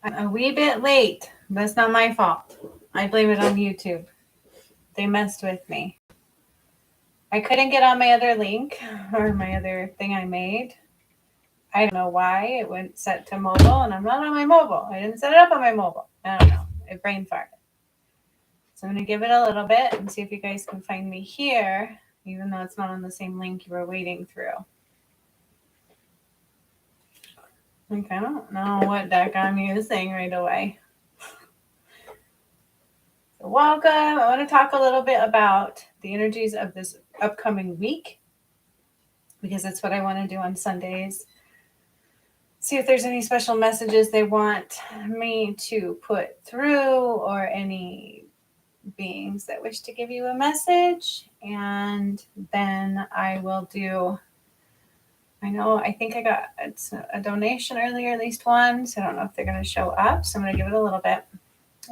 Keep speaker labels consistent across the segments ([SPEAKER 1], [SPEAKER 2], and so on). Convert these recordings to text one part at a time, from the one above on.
[SPEAKER 1] I'm a wee bit late. That's not my fault. I blame it on YouTube. They messed with me. I couldn't get on my other link or my other thing I made. I don't know why it went set to mobile and I'm not on my mobile. I didn't set it up on my mobile. I don't know. It brain farted. So I'm going to give it a little bit and see if you guys can find me here, even though it's not on the same link you were waiting through. Like, I don't know what deck I'm using right away. So welcome. I want to talk a little bit about the energies of this upcoming week, because that's what I want to do on Sundays. See if there's any special messages they want me to put through, or any beings that wish to give you a message. And then I will do, I think I got a donation earlier, at least one, so I don't know if they're going to show up, so I'm going to give it a little bit.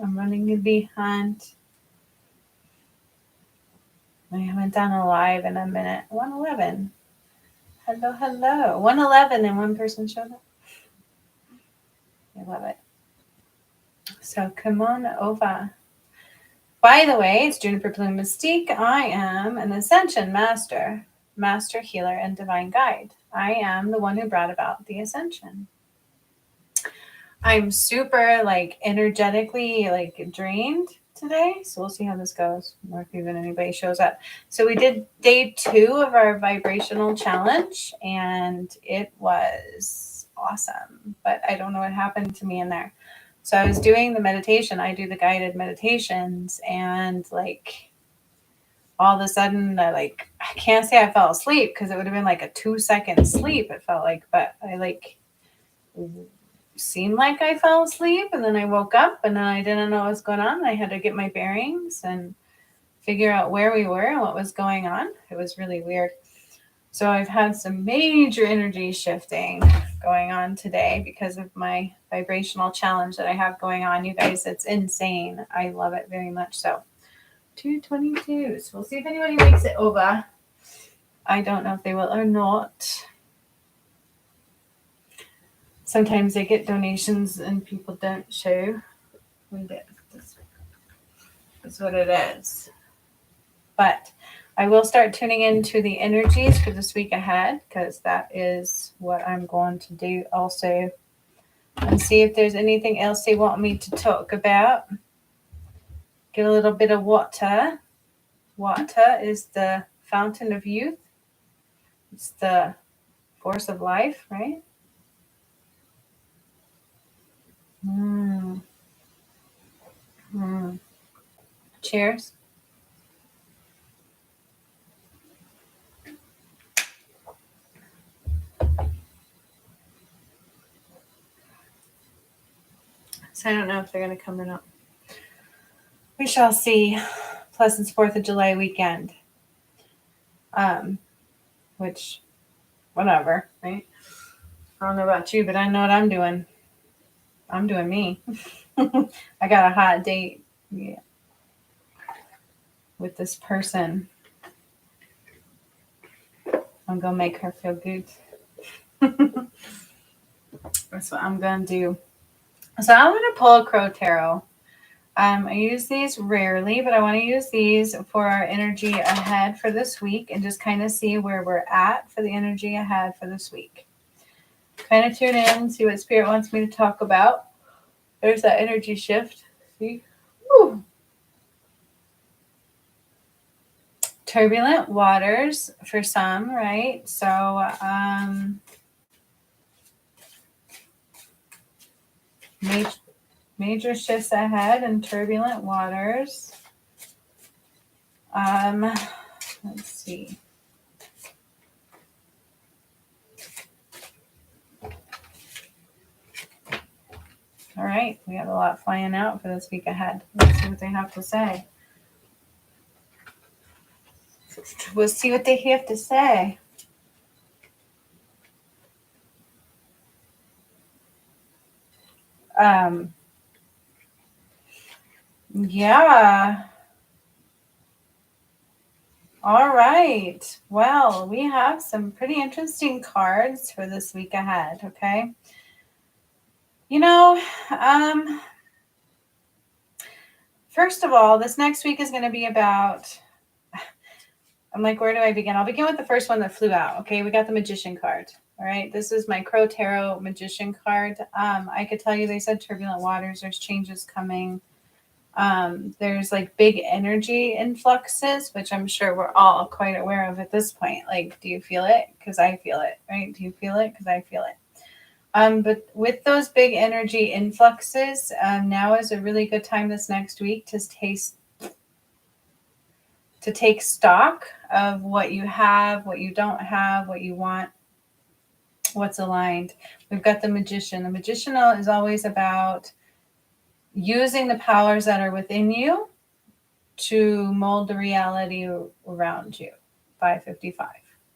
[SPEAKER 1] I'm running behind. I haven't done a live in a minute. 111. Hello. 111 and one person showed up. I love it. So come on over. By the way, it's Juniper Bloom Mystique. I am an Ascension Master, Master Healer, and Divine Guide. I am the one who brought about the Ascension. I'm super energetically drained today, so we'll see how this goes, or if even anybody shows up. So we did day 2 of our vibrational challenge, and it was awesome, but I don't know what happened to me in there. So I was doing the meditation. I do the guided meditations, and all of a sudden I can't say I fell asleep, because it would have been like a 2-second sleep, it felt like, but I seemed like I fell asleep, and then I woke up, and then I didn't know what was going on. I had to get my bearings and figure out where we were and what was going on. It was really weird. So I've had some major energy shifting going on today because of my vibrational challenge that I have going on. You guys, it's insane. I love it very much. So 222. So we'll see if anybody makes it over. I don't know if they will or not. Sometimes they get donations and people don't show. That's what it is. But I will start tuning into the energies for this week ahead, because that is what I'm going to do also. And see if there's anything else they want me to talk about. Get a little bit of water. Water is the fountain of youth. It's the force of life, right? Cheers. So I don't know if they're going to come or not. We shall see. Plus, it's 4th of July weekend. Which, whatever, right? I don't know about you, but I know what I'm doing. I'm doing me. I got a hot date with this person. I'm going to make her feel good. That's what I'm going to do. So I'm going to pull a Crow Tarot. I use these rarely, but I want to use these for our energy ahead for this week, and just kind of see where we're at for the energy ahead for this week. Kind of tune in, see what Spirit wants me to talk about. There's that energy shift. See? Woo. Turbulent waters for some, right? So, major shifts ahead in turbulent waters. Let's see. All right, we have a lot flying out for this week ahead. Let's see what they have to say. We'll see what they have to say. Yeah. All right. Well, we have some pretty interesting cards for this week ahead, okay? You know, first of all, this next week is going to be about, I'm like, where do I begin? I'll begin with the first one that flew out. Okay, we got the Magician card. All right, this is my Crow Tarot Magician card. I could tell you, they said turbulent waters, there's changes coming. There's like big energy influxes, which I'm sure we're all quite aware of at this point. Like, do you feel it? Because I feel it, right? Do you feel it? Because I feel it. But with those big energy influxes, now is a really good time this next week to take stock of what you have, what you don't have, what you want, what's aligned. We've got the Magician. The Magician is always about using the powers that are within you to mold the reality around you. 555.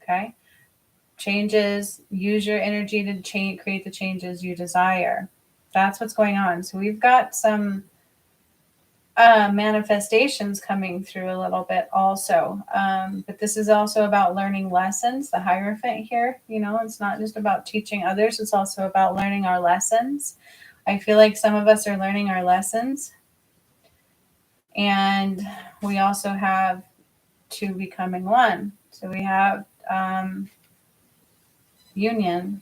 [SPEAKER 1] Okay. Changes, use your energy to create the changes you desire. That's what's going on. So we've got some manifestations coming through a little bit also. But this is also about learning lessons. The Hierophant here, it's not just about teaching others, it's also about learning our lessons. I feel like some of us are learning our lessons. And we also have two becoming one. So we have union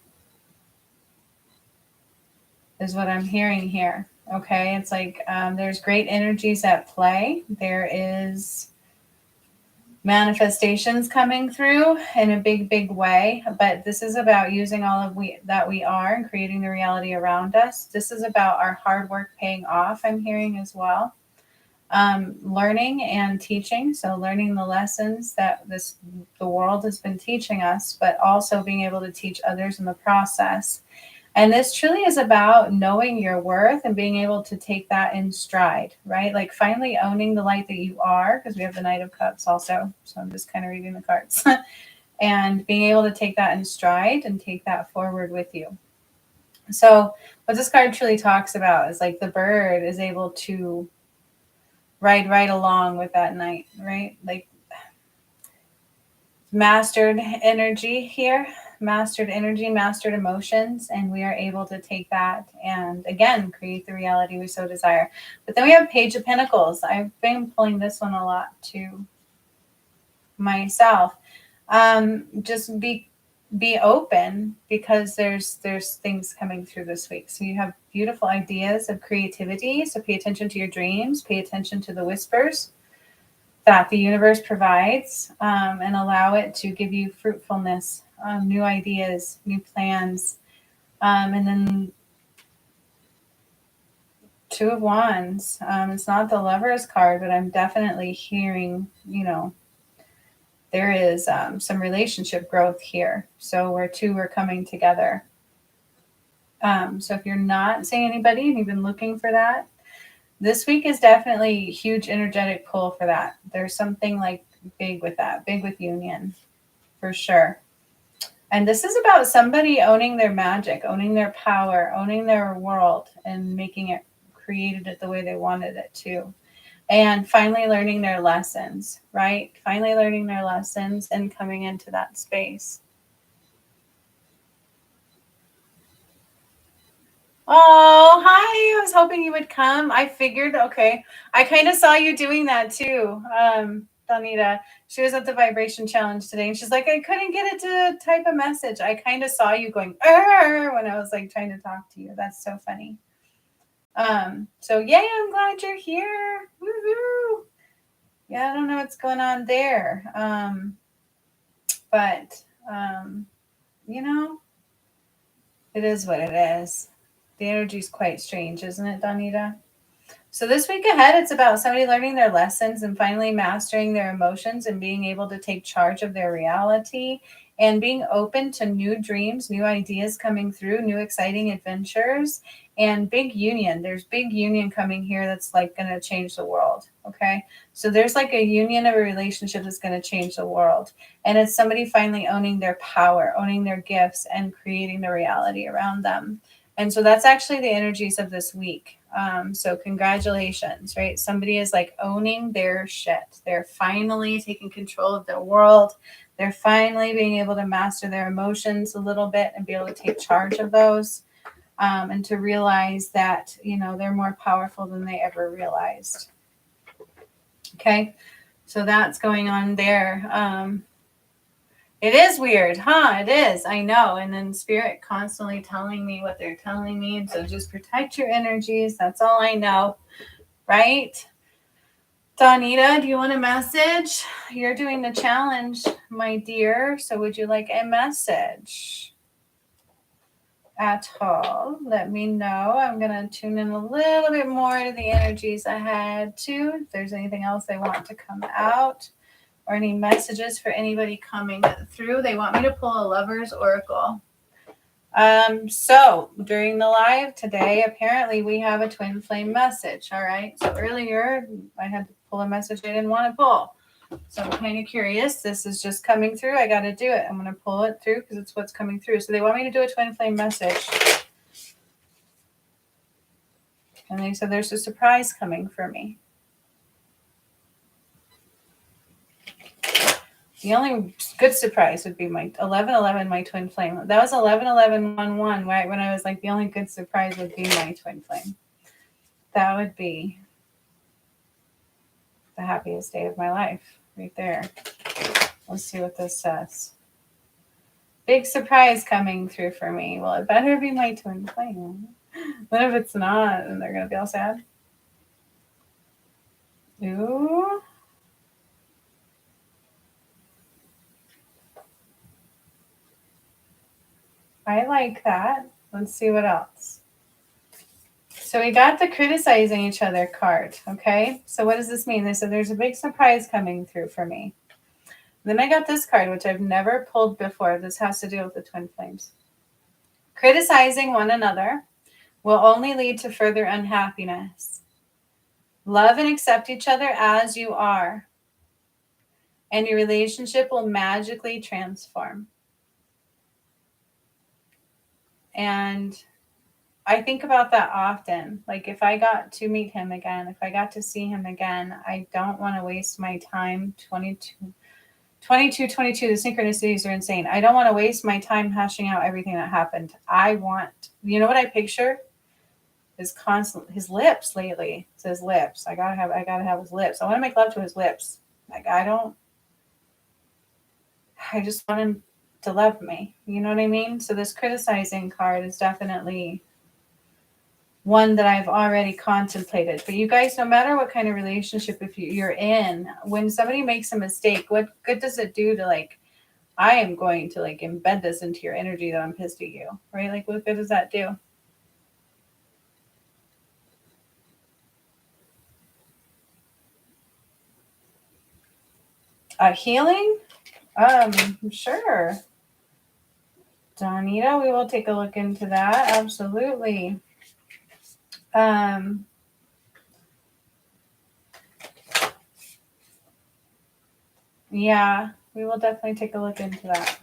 [SPEAKER 1] is what I'm hearing here. Okay, it's like there's great energies at play. There is manifestations coming through in a big way, but this is about using all of that we are and creating the reality around us. This is about our hard work paying off, I'm hearing as well. Learning and teaching, so learning the lessons that the world has been teaching us, but also being able to teach others in the process. And this truly is about knowing your worth and being able to take that in stride, right? Like finally owning the light that you are, because we have the Knight of Cups also. So I'm just kind of reading the cards. And being able to take that in stride and take that forward with you. So what this card truly talks about is like the bird is able to ride right along with that knight, right? Like mastered energy here. Mastered energy, mastered emotions, and we are able to take that and again create the reality we so desire. But then we have Page of Pentacles. I've been pulling this one a lot to myself. Just be open, because there's things coming through this week. So you have beautiful ideas of creativity. So pay attention to your dreams, pay attention to the whispers that the universe provides, and allow it to give you fruitfulness, new ideas, new plans. And then Two of Wands. It's not the Lover's card, but I'm definitely hearing, there is some relationship growth here. So where two are coming together. So if you're not seeing anybody and you've been looking for that, this week is definitely a huge energetic pull for that. There's something like big with that, big with union, for sure. And this is about somebody owning their magic, owning their power, owning their world, and making it, created it the way they wanted it to. And finally learning their lessons, right? Finally learning their lessons and coming into that space. Oh, hi. I was hoping you would come. I figured, okay. I kind of saw you doing that too. Donita, she was at the vibration challenge today and she's like, I couldn't get it to type a message. I kind of saw you going, when I was like trying to talk to you. That's so funny. So yay, I'm glad you're here. Woohoo. Yeah, I don't know what's going on there. But it is what it is. The energy is quite strange, isn't it, Donita? So this week ahead, it's about somebody learning their lessons and finally mastering their emotions and being able to take charge of their reality and being open to new dreams, new ideas coming through, new exciting adventures, and big union. There's big union coming here that's like going to change the world. Okay. So there's like a union of a relationship that's going to change the world. And it's somebody finally owning their power, owning their gifts, and creating the reality around them. And so that's actually the energies of this week. So congratulations, right? Somebody is like owning their shit. They're finally taking control of their world. They're finally being able to master their emotions a little bit and be able to take charge of those. and to realize that, they're more powerful than they ever realized. Okay, so that's going on there. It is weird, huh? It is. I know. And then Spirit constantly telling me what they're telling me. And so just protect your energies. That's all I know. Right? Donita, do you want a message? You're doing the challenge, my dear. So would you like a message at all? Let me know. I'm going to tune in a little bit more to the energies ahead too. If there's anything else they want to come out, or any messages for anybody coming through. They want me to pull a Lover's Oracle. So during the live today, apparently we have a twin flame message. All right. So earlier I had to pull a message I didn't want to pull. So I'm kind of curious. This is just coming through. I got to do it. I'm going to pull it through because it's what's coming through. So they want me to do a twin flame message. And they said there's a surprise coming for me. The only good surprise would be my 1111, my twin flame. That was 111111, right? When I was like, the only good surprise would be my twin flame. That would be the happiest day of my life right there. Let's see what this says. Big surprise coming through for me. Well, it better be my twin flame. What if it's not and they're going to be all sad? Ooh. I like that. Let's see what else. So we got the criticizing each other card, okay? So what does this mean? They said there's a big surprise coming through for me. Then I got this card, which I've never pulled before. This has to do with the twin flames. Criticizing one another will only lead to further unhappiness. Love and accept each other as you are, and your relationship will magically transform. And I think about that often. Like if I got to meet him again, if I got to see him again, I don't want to waste my time. 22, the synchronicities are insane. I don't want to waste my time hashing out everything that happened. I want, you know what I picture? His lips lately. It's his lips. I gotta have his lips. I want to make love to his lips. Like I just want him to love me. You know what I mean? So this criticizing card is definitely one that I've already contemplated. But you guys, no matter what kind of relationship if you're in, when somebody makes a mistake, what good does it do to like, I am going to like embed this into your energy that I'm pissed at you, right? Like what good does that do? Healing? Sure. Donita, we will take a look into that. Absolutely. Yeah, we will definitely take a look into that.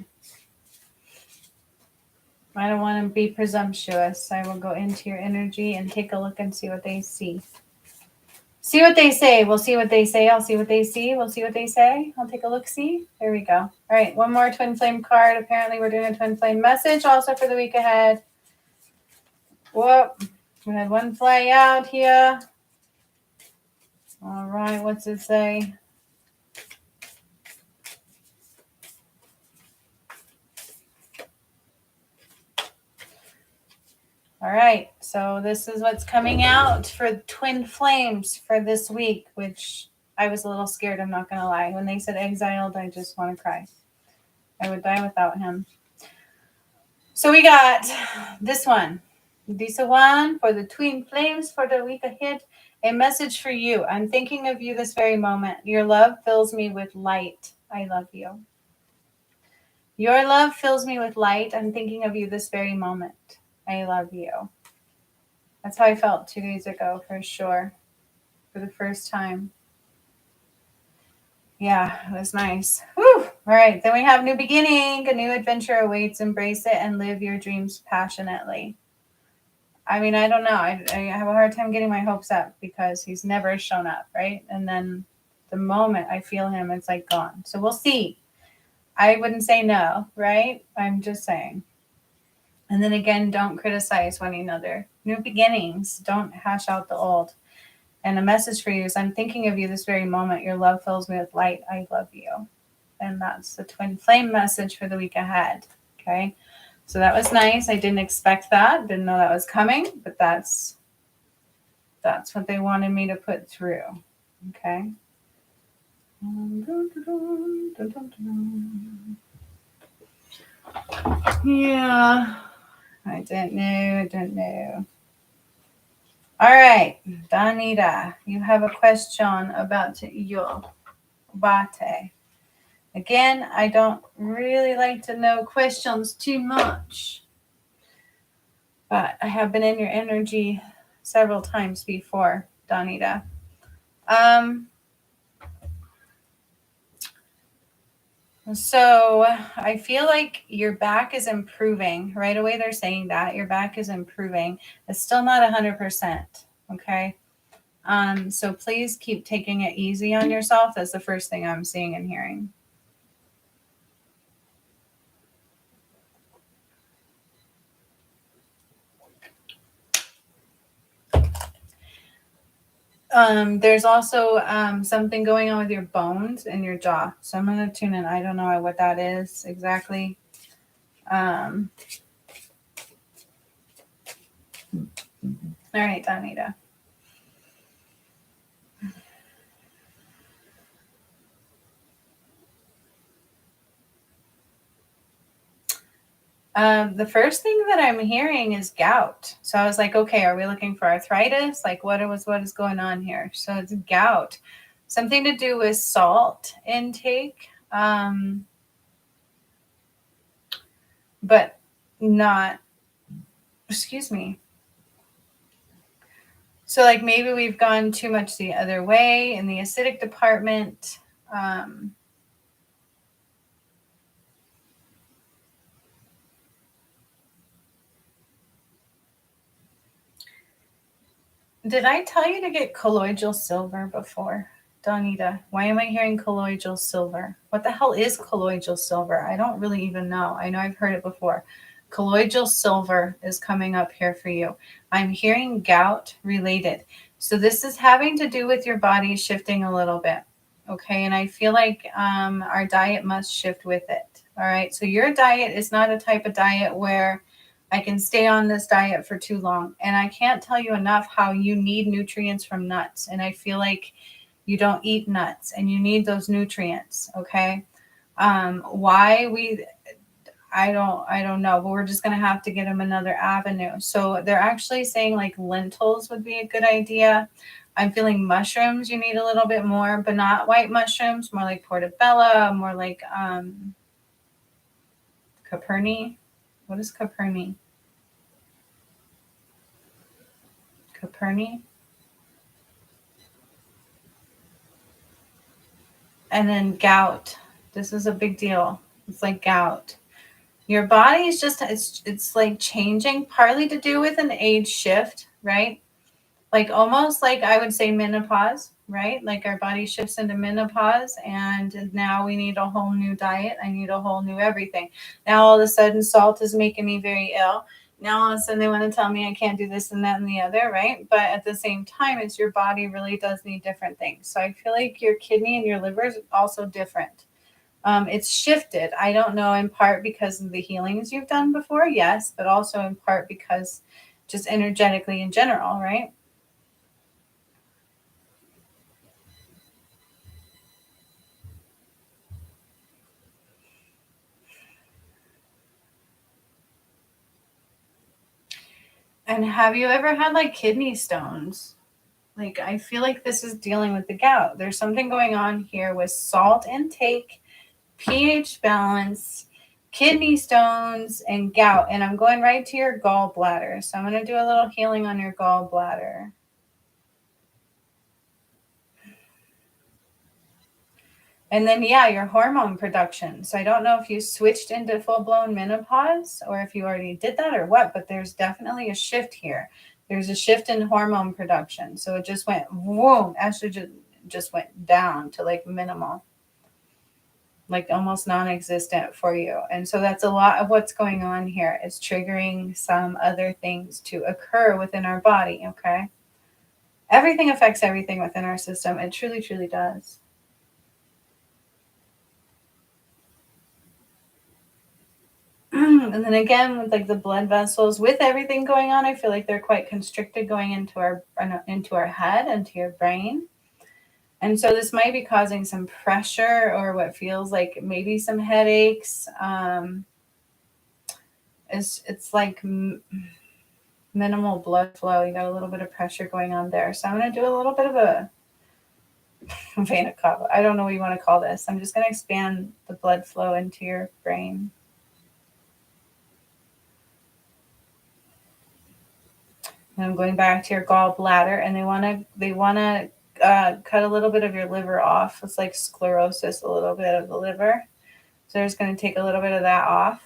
[SPEAKER 1] I don't want to be presumptuous. I will go into your energy and take a look and see what they see. See what they say. We'll see what they say. I'll see what they see. We'll see what they say. I'll take a look. See. There we go. All right. One more twin flame card. Apparently we're doing a twin flame message also for the week ahead. Whoop. We had one fly out here. All right. What's it say? All right. So this is what's coming out for twin flames for this week, which I was a little scared. I'm not going to lie. When they said exiled, I just want to cry. I would die without him. So we got this one. This one for the twin flames for the week ahead. A message for you. I'm thinking of you this very moment. Your love fills me with light. I love you. Your love fills me with light. I'm thinking of you this very moment. I love you. That's how I felt 2 days ago, for sure. For the first time. Yeah, it was nice. Whew. All right, then we have new beginning. A new adventure awaits. Embrace it and live your dreams passionately. I mean, I don't know. I have a hard time getting my hopes up because he's never shown up, right? And then the moment I feel him, it's like gone. So we'll see. I wouldn't say no, right? I'm just saying. And then again, don't criticize one another. New beginnings. Don't hash out the old. And a message for you is, I'm thinking of you this very moment. Your love fills me with light. I love you. And that's the twin flame message for the week ahead. Okay. So that was nice. I didn't expect that. Didn't know that was coming, but that's what they wanted me to put through. Okay. Yeah. I don't know. All right, Danita, you have a question about your bate. Again, I don't really like to know questions too much, but I have been in your energy several times before, Danita. So I feel like your back is improving. Right away they're saying that. Your back is improving. It's still not 100%, okay? So please keep taking it easy on yourself. That's the first thing I'm seeing and hearing. There's also something going on with your bones and your jaw. So I'm going to tune in. I don't know what that is exactly. All right, Danita. The first thing that I'm hearing is gout. So I was like, okay, are we looking for arthritis? Like what is going on here? So it's gout. Something to do with salt intake. But not, excuse me. So like maybe we've gone too much the other way in the acidic department. Did I tell you to get colloidal silver before, Donita? Why am I hearing colloidal silver? What the hell is colloidal silver? I don't really even know. I know I've heard it before. Colloidal silver is coming up here for you. I'm hearing gout related. So this is having to do with your body shifting a little bit. Okay. And I feel like our diet must shift with it. All right. So your diet is not a type of diet where I can stay on this diet for too long. And I can't tell you enough how you need nutrients from nuts. And I feel like you don't eat nuts and you need those nutrients. Okay. I don't know, but we're just going to have to get them another avenue. So they're actually saying like lentils would be a good idea. I'm feeling mushrooms. You need a little bit more, but not white mushrooms, more like portobello, more like, Caperni. What is Caperni? Caperni. And then gout. This is a big deal. It's like gout. Your body is just, it's like changing, partly to do with an age shift, right? Like almost like I would say menopause, right? Like our body shifts into menopause and now we need a whole new diet. I need a whole new everything. Now all of a sudden salt is making me very ill. Now all of a sudden they want to tell me I can't do this and that and the other, right? But at the same time, it's your body really does need different things. So I feel like your kidney and your liver is also different. It's shifted. I don't know, in part because of the healings you've done before, yes, but also in part because just energetically in general, right? And have you ever had like kidney stones? Like, I feel like this is dealing with the gout. There's something going on here with salt intake, pH balance, kidney stones, and gout. And I'm going right to your gallbladder. So I'm going to do a little healing on your gallbladder. And then, yeah, your hormone production. So I don't know if you switched into full blown menopause or if you already did that or what, but there's definitely a shift here. There's a shift in hormone production. So it just went, whoa, estrogen just went down to like minimal. like almost non-existent for you. And so that's a lot of what's going on here, is triggering some other things to occur within our body. Okay. Everything affects everything within our system. It truly, truly does. And then again, with like the blood vessels, with everything going on, I feel like they're quite constricted going into our head, into your brain. And so this might be causing some pressure or what feels like maybe some headaches. It's like minimal blood flow. You got a little bit of pressure going on there. So I'm going to do a little bit of a vena cava. I don't know what you want to call this. I'm just going to expand the blood flow into your brain. And I'm going back to your gallbladder, and they want to cut a little bit of your liver off. It's like sclerosis, a little bit of the liver. So they're just going to take a little bit of that off.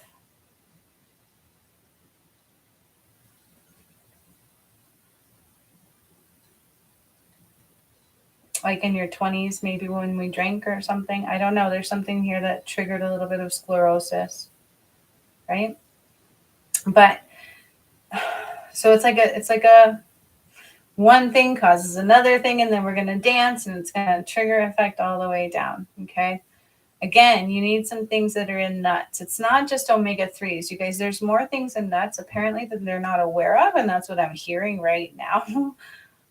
[SPEAKER 1] Like in your 20s, maybe when we drank or something. I don't know. There's something here that triggered a little bit of sclerosis, right? But so it's like a one thing causes another thing, and then we're going to dance, and it's going to trigger effect all the way down. Okay. Again, you need some things that are in nuts. It's not just omega-3s, you guys. There's more things in nuts apparently that they're not aware of, and that's what I'm hearing right now.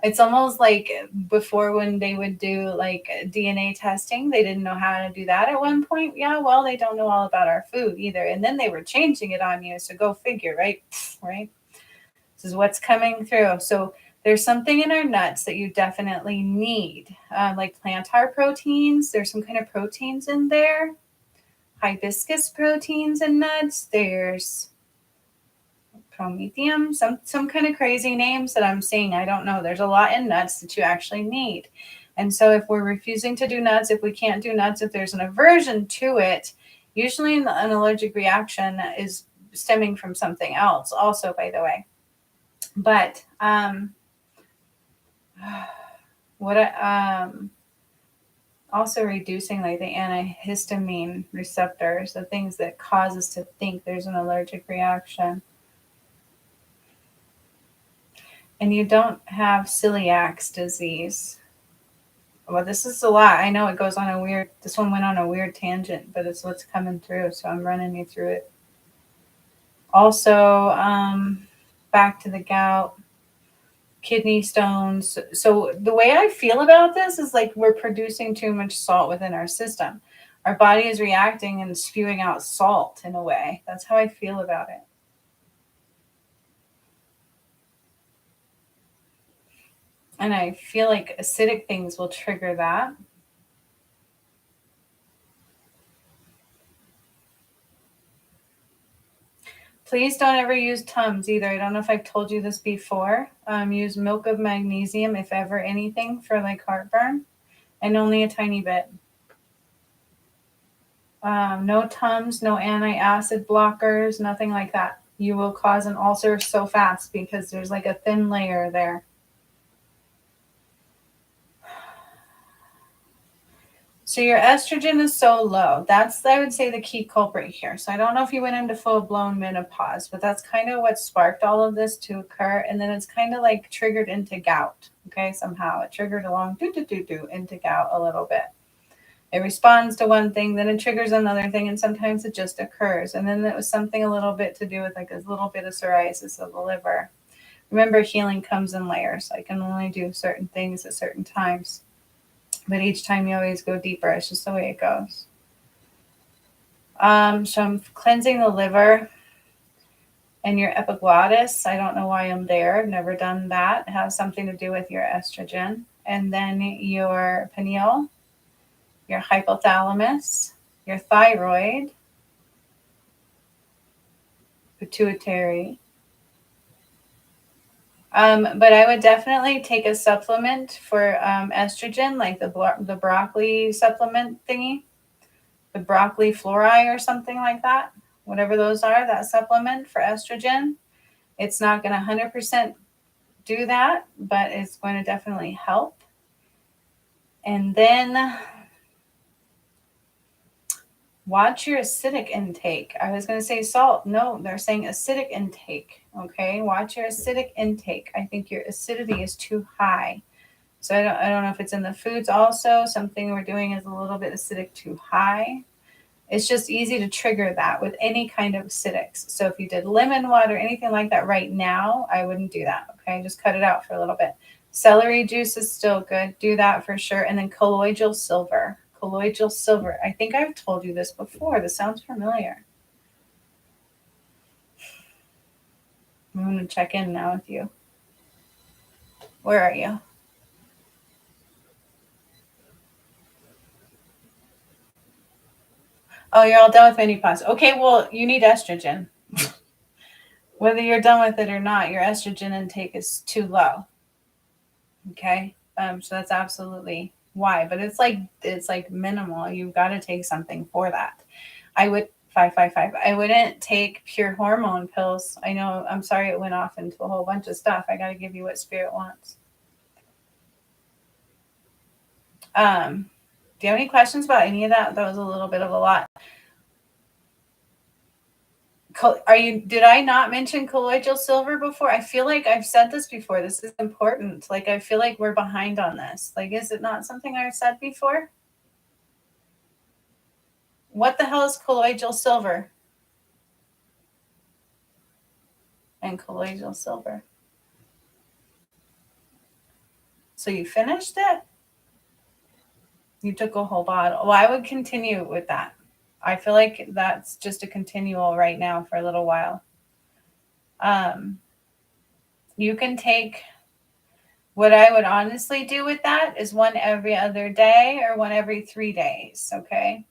[SPEAKER 1] It's almost like before, when they would do like DNA testing, they didn't know how to do that at one point. Yeah, well, they don't know all about our food either. And then they were changing it on you. So go figure, right? Right? This is what's coming through. So there's something in our nuts that you definitely need, like plantar proteins. There's some kind of proteins in there. Hibiscus proteins in nuts. There's promethium, some kind of crazy names that I'm seeing. I don't know. There's a lot in nuts that you actually need. And so if we're refusing to do nuts, if we can't do nuts, if there's an aversion to it, usually an allergic reaction is stemming from something else also, by the way. But also reducing like the antihistamine receptors, the things that cause us to think there's an allergic reaction. And you don't have celiac disease. Well, this is a lot. I know it goes on this one went on a weird tangent, but it's what's coming through. So I'm running you through it. Also, back to the gout, kidney stones. So the way I feel about this is like we're producing too much salt within our system. Our body is reacting and spewing out salt in a way. That's how I feel about it. And I feel like acidic things will trigger that. Please don't ever use Tums either. I don't know if I've told you this before. Use milk of magnesium, if ever anything, for like heartburn, and only a tiny bit. No Tums, no anti-acid blockers, nothing like that. You will cause an ulcer so fast because there's like a thin layer there. So your estrogen is so low. That's, I would say, the key culprit here. So I don't know if you went into full-blown menopause, but that's kind of what sparked all of this to occur. And then it's kind of like triggered into gout. Okay, somehow it triggered along into gout a little bit. It responds to one thing, then it triggers another thing, and sometimes it just occurs. And then it was something a little bit to do with like a little bit of psoriasis of the liver. Remember, healing comes in layers. I can only do certain things at certain times. But each time you always go deeper. It's just the way it goes. So I'm cleansing the liver and your epiglottis. I don't know why I'm there. I've never done that. It has something to do with your estrogen. And then your pineal, your hypothalamus, your thyroid, pituitary. But I would definitely take a supplement for estrogen, like the broccoli supplement thingy, the broccoli fluoride or something like that. Whatever those are, that supplement for estrogen. It's not going to 100% do that, but it's going to definitely help. And then Watch your acidic intake. I was going to say salt. No, they're saying acidic intake. Okay, watch your acidic intake. I think your acidity is too high. So I don't know if it's in the foods also. Something we're doing is a little bit acidic too high. It's just easy to trigger that with any kind of acidics. So if you did lemon water, anything like that right now, I wouldn't do that. Okay, just cut it out for a little bit. Celery juice is still good. Do that for sure. And then colloidal silver. Colloidal silver. I think I've told you this before. This sounds familiar. I'm going to check in now with you. Where are you? Oh, you're all done with menopause. Okay, well, you need estrogen. Whether you're done with it or not, your estrogen intake is too low. Okay, so that's absolutely why. But it's like minimal. You've got to take something for that. I would 555. I wouldn't take pure hormone pills. I know. I'm sorry it went off into a whole bunch of stuff. I got to give you what spirit wants. Do you have any questions about any of that? That was a little bit of a lot. Did I not mention colloidal silver before? I feel like I've said this before. This is important. Like, I feel like we're behind on this. Like, is it not something I've said before? What the hell is colloidal silver? And colloidal silver. So you finished it? You took a whole bottle. Well, I would continue with that. I feel like that's just a continual right now for a little while. You can take, what I would honestly do with that is one every other day or one every 3 days. Okay.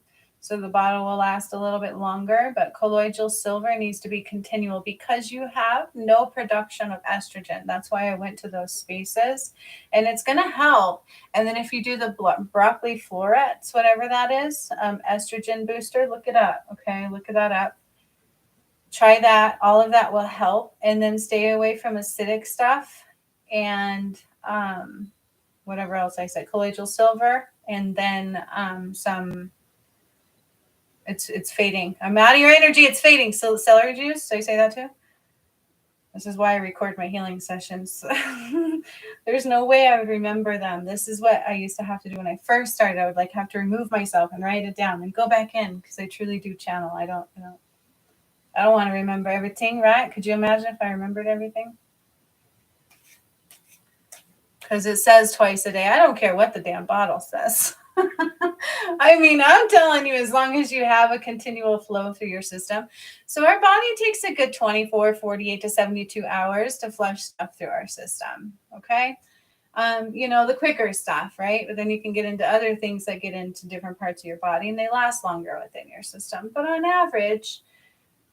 [SPEAKER 1] So the bottle will last a little bit longer, but colloidal silver needs to be continual because you have no production of estrogen. That's why I went to those spaces, and it's going to help. And then if you do the broccoli florets, whatever that is, estrogen booster, look it up. Okay, look that up. Try that. All of that will help. And then stay away from acidic stuff and whatever else I said, colloidal silver, and then some. It's fading. I'm out of your energy. It's fading. So celery juice. So you say that too? This is why I record my healing sessions. There's no way I would remember them. This is what I used to have to do when I first started. I would like have to remove myself and write it down and go back in because I truly do channel. I don't want to remember everything, right? Could you imagine if I remembered everything? Because it says twice a day. I don't care what the damn bottle says. I mean, I'm telling you, as long as you have a continual flow through your system. So our body takes a good 24, 48 to 72 hours to flush stuff through our system. Okay. The quicker stuff, right? But then you can get into other things that get into different parts of your body and they last longer within your system. But on average,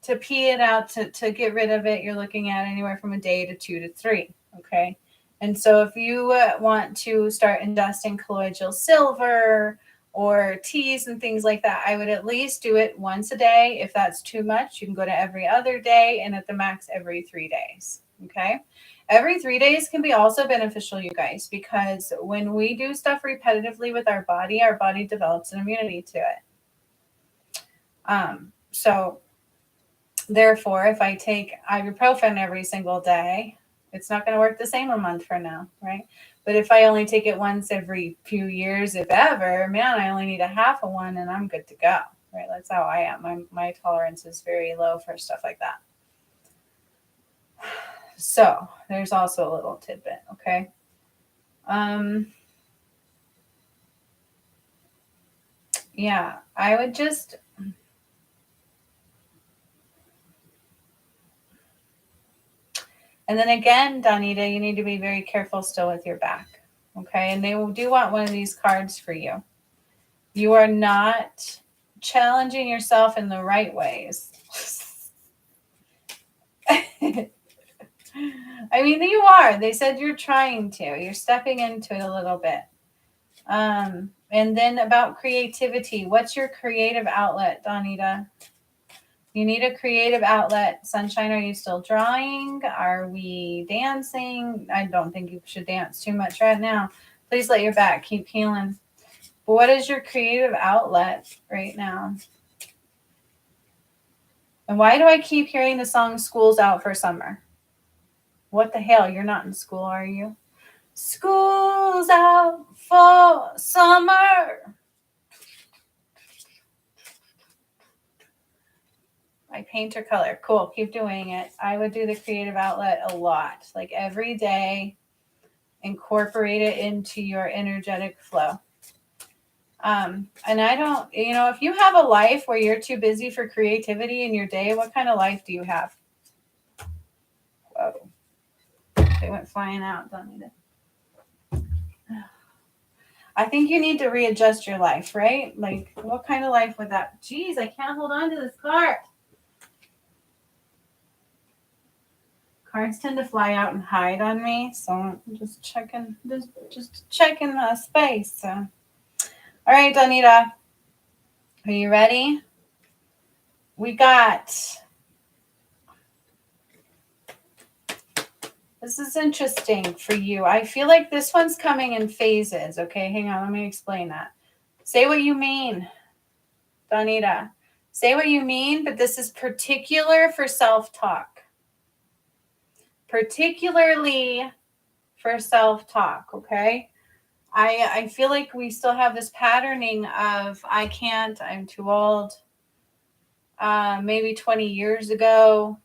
[SPEAKER 1] to pee it out, to get rid of it, you're looking at anywhere from a day to 2 to 3. Okay. And so if you want to start ingesting colloidal silver or teas and things like that, I would at least do it once a day. If that's too much, you can go to every other day and at the max every 3 days. Okay. Every 3 days can be also beneficial, you guys, because when we do stuff repetitively with our body develops an immunity to it. So therefore, if I take ibuprofen every single day, it's not going to work the same a month from now, right? But if I only take it once every few years, if ever, man, I only need a half of one and I'm good to go, right? That's how I am. My tolerance is very low for stuff like that. So there's also a little tidbit, okay? Yeah, I would just... And then again, Donita, you need to be very careful still with your back. Okay. And they do want one of these cards for you. You are not challenging yourself in the right ways. I mean, you are. They said you're trying to. You're stepping into it a little bit. And then about creativity. What's your creative outlet, Donita? You need a creative outlet. Sunshine, are you still drawing? Are we dancing? I don't think you should dance too much right now. Please let your back keep healing. But what is your creative outlet right now? And why do I keep hearing the song School's Out for Summer? What the hell? You're not in school, are you? School's out for summer. I paint or color. Cool. Keep doing it. I would do the creative outlet a lot. Like every day, incorporate it into your energetic flow. And I don't, if you have a life where you're too busy for creativity in your day, what kind of life do you have? Whoa. They went flying out. Don't need it. I think you need to readjust your life, right? Like, what kind of life would that? Geez, I can't hold on to this card. Cards tend to fly out and hide on me, so I'm just checking, just checking the space. So. All right, Donita, are you ready? We got. This is interesting for you. I feel like this one's coming in phases. Okay, hang on. Let me explain that. Say what you mean, Donita. Say what you mean, but this is particular for self-talk. Particularly for self-talk, okay? I feel like we still have this patterning of I can't, I'm too old. Maybe 20 years ago,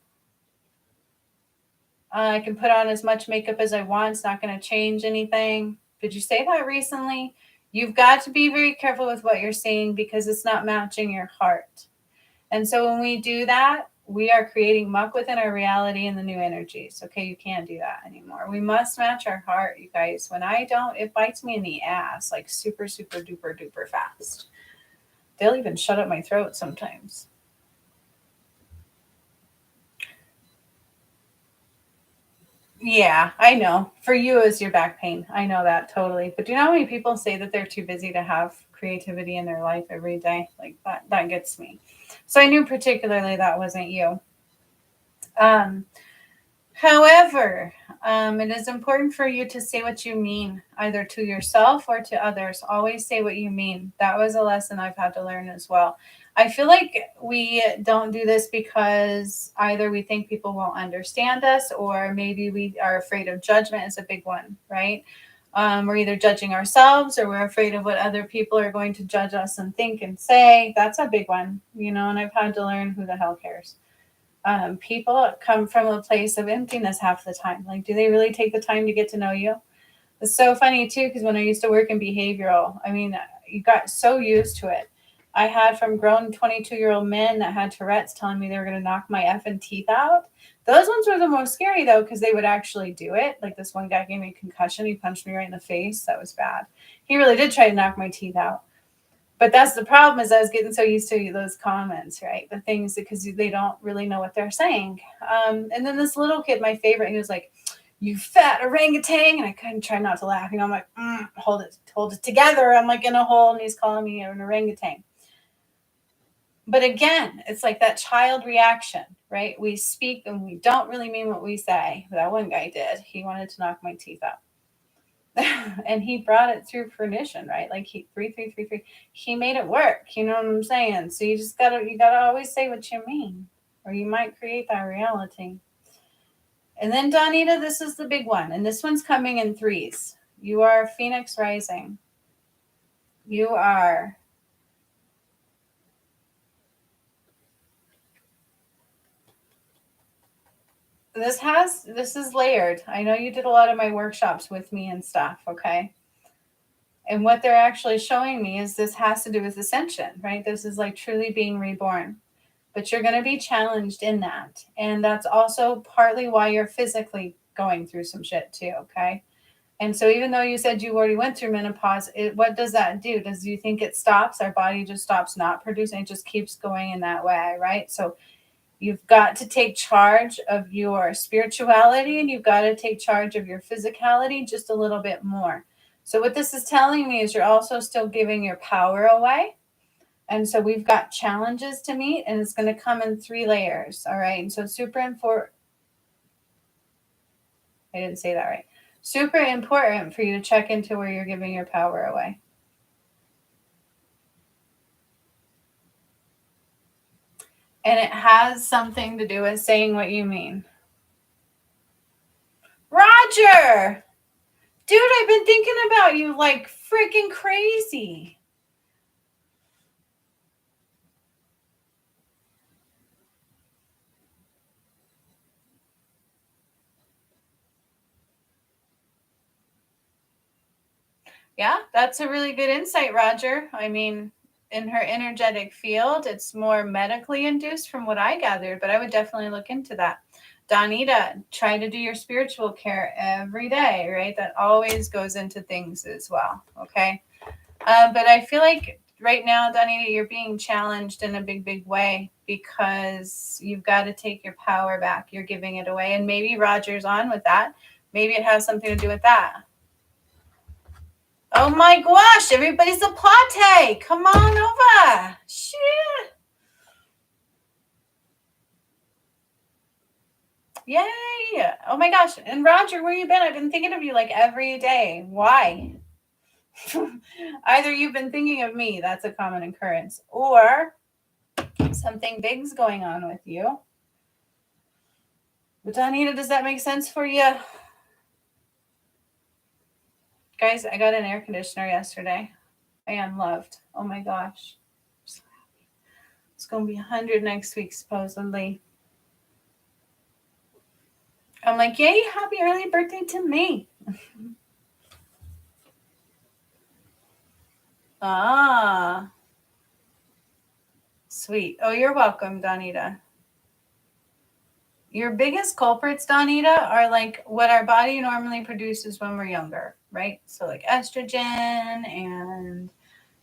[SPEAKER 1] I can put on as much makeup as I want. It's not going to change anything. Did you say that recently? You've got to be very careful with what you're saying because it's not matching your heart. And so when we do that, we are creating muck within our reality and the new energies. Okay, you can't do that anymore. We must match our heart, you guys. When I don't, it bites me in the ass like super, super duper duper fast. They'll even shut up my throat sometimes. Yeah, I know. For you, it's your back pain. I know that totally. But do you know how many people say that they're too busy to have creativity in their life every day? Like that gets me. So I knew particularly that wasn't you. However, it is important for you to say what you mean, either to yourself or to others. Always say what you mean. That was a lesson I've had to learn as well. I feel like we don't do this because either we think people won't understand us or maybe we are afraid of judgment is a big one, right? We're either judging ourselves or we're afraid of what other people are going to judge us and think and say. That's a big one, and I've had to learn who the hell cares. People come from a place of emptiness half the time. Like, do they really take the time to get to know you? It's so funny too, because when I used to work in behavioral, you got so used to it. I had from grown 22-year-old men that had Tourette's telling me they were going to knock my effing teeth out. Those ones were the most scary though, because they would actually do it. Like this one guy gave me a concussion. He punched me right in the face. That was bad. He really did try to knock my teeth out. But that's the problem is I was getting so used to those comments, right? The things because they don't really know what they're saying. And then this little kid, my favorite, he was like, "You fat orangutan," and I couldn't try not to laugh. I'm like, hold it together. I'm like in a hole, and he's calling me an orangutan. But again, it's like that child reaction, right? We speak and we don't really mean what we say. That one guy did. He wanted to knock my teeth out. And he brought it through fruition, right? Like he 3 he made it work. You know what I'm saying? So you gotta always say what you mean, or you might create that reality. And then Donita, this is the big one, and this one's coming in threes. You are Phoenix rising. You are. This is layered. I know you did a lot of my workshops with me and stuff, okay? And what they're actually showing me is this has to do with ascension, right? This is like truly being reborn. But you're going to be challenged in that. And that's also partly why you're physically going through some shit too, okay? And so even though you said you already went through menopause, what does that do? Do you think it stops? Our body just stops not producing. It just keeps going in that way, right? So you've got to take charge of your spirituality and you've got to take charge of your physicality just a little bit more. So what this is telling me is you're also still giving your power away. And so we've got challenges to meet and it's going to come in 3 layers. All right. And so super important. I didn't say that right. Super important for you to check into where you're giving your power away. And it has something to do with saying what you mean. Roger! Dude, I've been thinking about you like freaking crazy. Yeah, that's a really good insight, Roger. I mean, in her energetic field, it's more medically induced from what I gathered, but I would definitely look into that. Donita, try to do your spiritual care every day, right? That always goes into things as well, okay? But I feel like right now, Donita, you're being challenged in a big, big way because you've got to take your power back. You're giving it away. And maybe Roger's on with that. Maybe it has something to do with that. Oh my gosh, everybody's a party. Come on over. Shit. Yay. Oh my gosh. And Roger, where you been? I've been thinking of you like every day. Why? Either you've been thinking of me, that's a common occurrence, or something big's going on with you. But Donita, does that make sense for you? Guys, I got an air conditioner yesterday. I am loved. Oh my gosh. I'm so happy. It's going to be 100 next week, supposedly. I'm like, yay, happy early birthday to me. Ah. Sweet. Oh, you're welcome, Donita. Your biggest culprits, Donita, are like what our body normally produces when we're younger, right? So like estrogen and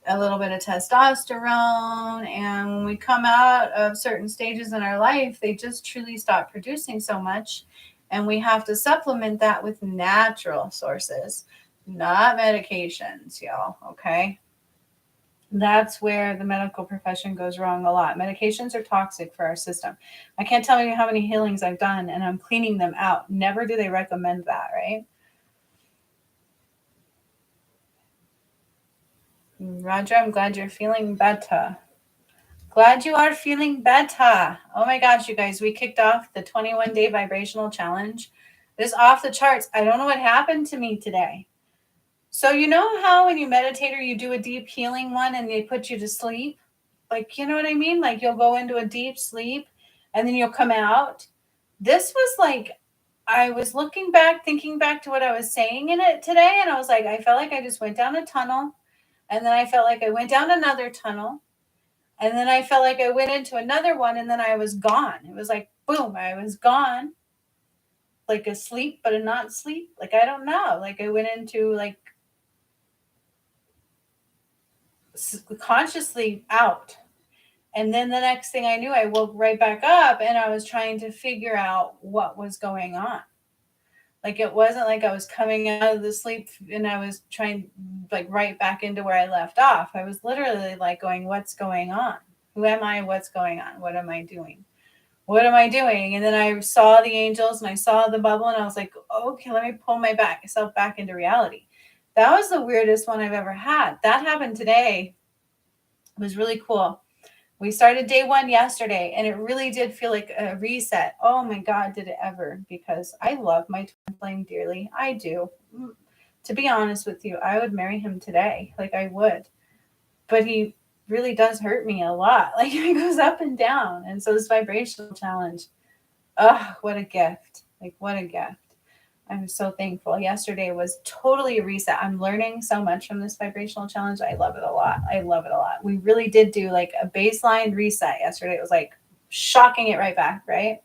[SPEAKER 1] a little bit of testosterone. And when we come out of certain stages in our life, they just truly stop producing so much. And we have to supplement that with natural sources, not medications, y'all. Okay. That's where the medical profession goes wrong a lot. Medications are toxic for our system. I can't tell you how many healings I've done and I'm cleaning them out. Never do they recommend that, right? Roger, I'm glad you're feeling better. Glad you are feeling better. Oh my gosh, you guys, we kicked off the 21-day vibrational challenge. This off the charts. I don't know what happened to me today. So you know how when you meditate or you do a deep healing one and they put you to sleep? Like, you know what I mean? Like you'll go into a deep sleep and then you'll come out. This was like, I was looking back, thinking back to what I was saying in it today. And I was like, I felt like I just went down a tunnel. And then I felt like I went down another tunnel. And then I felt like I went into another one and then I was gone. It was like, boom, I was gone. Like asleep, but a not sleep. Like, I don't know. Like I went into like consciously out. And then the next thing I knew, I woke right back up and I was trying to figure out what was going on. Like it wasn't like I was coming out of the sleep and I was trying like right back into where I left off. I was literally like going, what's going on? Who am I? What's going on? What am I doing? What am I doing? And then I saw the angels and I saw the bubble and I was like, okay, let me pull myself back into reality. That was the weirdest one I've ever had. That happened today. It was really cool. We started day 1 yesterday, and it really did feel like a reset. Oh my God, did it ever? Because I love my twin flame dearly. I do. To be honest with you, I would marry him today. Like I would. But he really does hurt me a lot. Like it goes up and down. And so this vibrational challenge, oh, what a gift. Like what a gift. I'm so thankful. Yesterday was totally a reset. I'm learning so much from this vibrational challenge. I love it a lot. I love it a lot. We really did do like a baseline reset yesterday. It was like shocking it right back, right?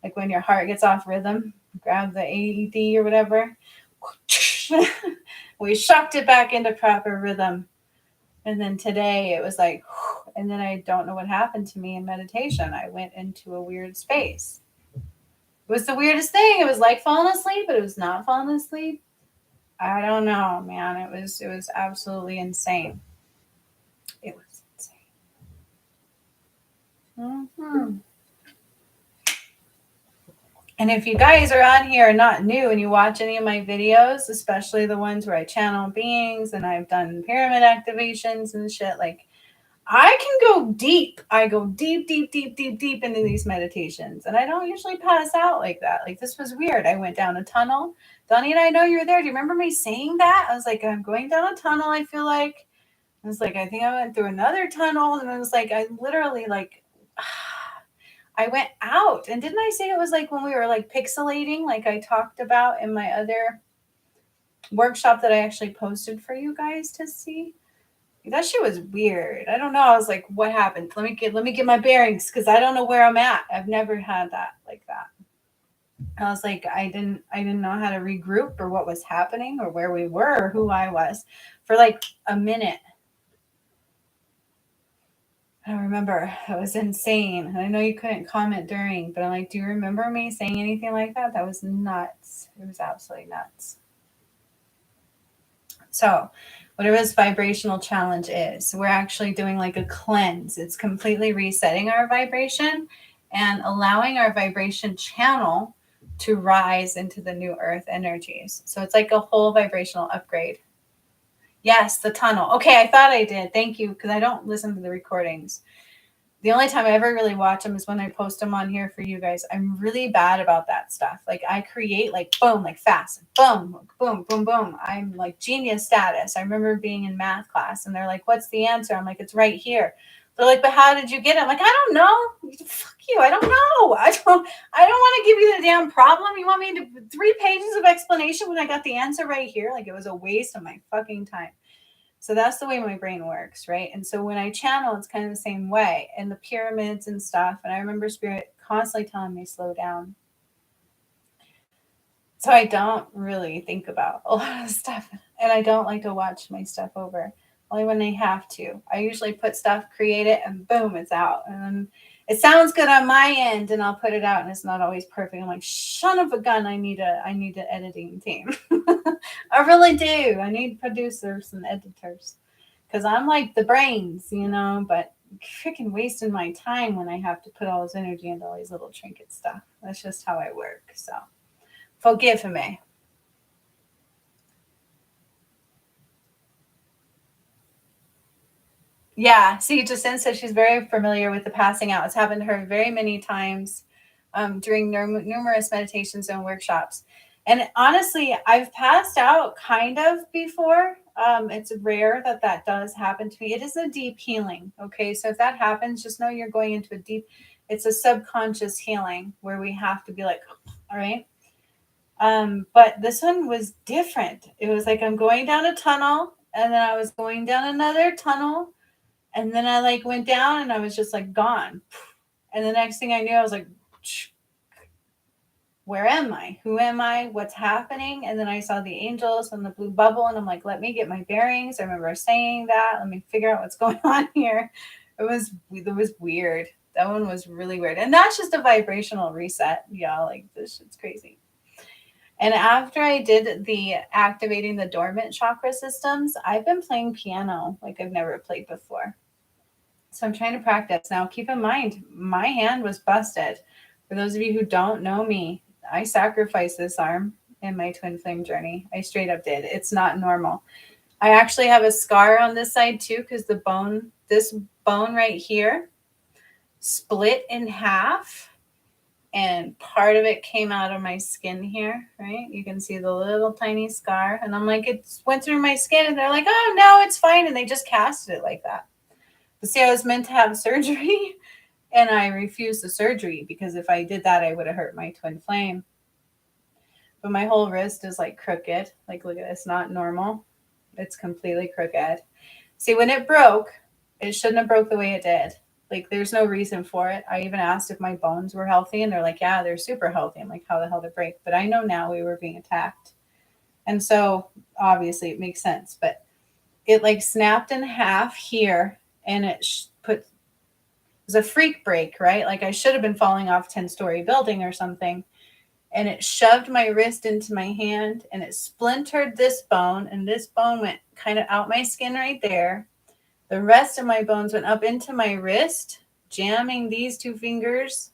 [SPEAKER 1] Like when your heart gets off rhythm, grab the AED or whatever. We shocked it back into proper rhythm. And then today it was like, and then I don't know what happened to me in meditation. I went into a weird space. It was the weirdest thing. It was like falling asleep, but it was not falling asleep. I don't know, man. It was absolutely insane. It was insane. Mm-hmm. And if you guys are on here not new and you watch any of my videos, especially the ones where I channel beings and I've done pyramid activations and shit, like I can go deep. I go deep, deep, deep, deep, deep into these meditations. And I don't usually pass out like that. Like, this was weird. I went down a tunnel. Donnie and I know you were there. Do you remember me saying that? I was like, I'm going down a tunnel, I feel like. I was like, I think I went through another tunnel. And I was like, I literally, like, I went out. And didn't I say it was like when we were like pixelating, like I talked about in my other workshop that I actually posted for you guys to see? That shit was weird. I don't know. I was like, what happened? Let me get my bearings, because I don't know where I'm at. I've never had that like that. I was like, I didn't know how to regroup or what was happening or where we were or who I was for like a minute. I don't remember. It was insane. And I know you couldn't comment during, but I'm like, do you remember me saying anything like that? That was nuts. It was absolutely nuts. So, whatever this vibrational challenge is, we're actually doing like a cleanse. It's completely resetting our vibration and allowing our vibration channel to rise into the new earth energies. So it's like a whole vibrational upgrade. Yes, the tunnel. Okay, I thought I did. Thank you, because I don't listen to the recordings. The only time I ever really watch them is when I post them on here for you guys. I'm really bad about that stuff. Like, I create like boom, like fast, boom, boom, boom, boom. I'm like genius status. I remember being in math class and they're like, what's the answer? I'm like, it's right here. They're like, but how did you get it? I'm like, I don't know. Fuck you. I don't know. I don't want to give you the damn problem. You want me to 3 pages of explanation when I got the answer right here? Like, it was a waste of my fucking time. So that's the way my brain works, right? And so when I channel, it's kind of the same way. And the pyramids and stuff. And I remember Spirit constantly telling me, slow down. So I don't really think about a lot of stuff. And I don't like to watch my stuff over. Only when I have to. I usually put stuff, create it, and boom, it's out. And then it sounds good on my end, and I'll put it out, and it's not always perfect. I'm like, son of a gun, I need an editing team. I really do. I need producers and editors, because I'm like the brains, but freaking wasting my time when I have to put all this energy into all these little trinket stuff. That's just how I work. So forgive me. Yeah, see, Jacinth says she's very familiar with the passing out. It's happened to her very many times during numerous meditations and workshops. And honestly, I've passed out kind of before. It's rare that does happen to me. It is a deep healing. Okay, so if that happens, just know you're going into it's a subconscious healing where we have to be like, all right. But this one was different. It was like I'm going down a tunnel, and then I was going down another tunnel. And then I like went down and I was just like gone. And the next thing I knew, I was like, where am I? Who am I? What's happening? And then I saw the angels and the blue bubble, and I'm like, let me get my bearings. I remember saying that. Let me figure out what's going on here. It was weird. That one was really weird. And that's just a vibrational reset. Yeah, like, this shit's crazy. And after I did the activating the dormant chakra systems, I've been playing piano like I've never played before. So I'm trying to practice. Now, keep in mind, my hand was busted. For those of you who don't know me, I sacrificed this arm in my twin flame journey. I straight up did. It's not normal. I actually have a scar on this side too, because this bone right here split in half, and part of it came out of my skin here, right? You can see the little tiny scar. And I'm like, it went through my skin, and they're like, oh, no, it's fine. And they just casted it like that. But see, I was meant to have surgery, and I refused the surgery because if I did that, I would have hurt my twin flame. But my whole wrist is like crooked. Like, look at it. It's not normal. It's completely crooked. See, when it broke, it shouldn't have broke the way it did. Like, there's no reason for it. I even asked if my bones were healthy, and they're like, yeah, they're super healthy. I'm like, how the hell did it break? But I know now we were being attacked. And so obviously it makes sense. But it like snapped in half here, and it was a freak break, right? Like, I should have been falling off a 10-story building or something. And it shoved my wrist into my hand, and it splintered this bone, and this bone went kind of out my skin right there. The rest of my bones went up into my wrist, jamming these 2 fingers.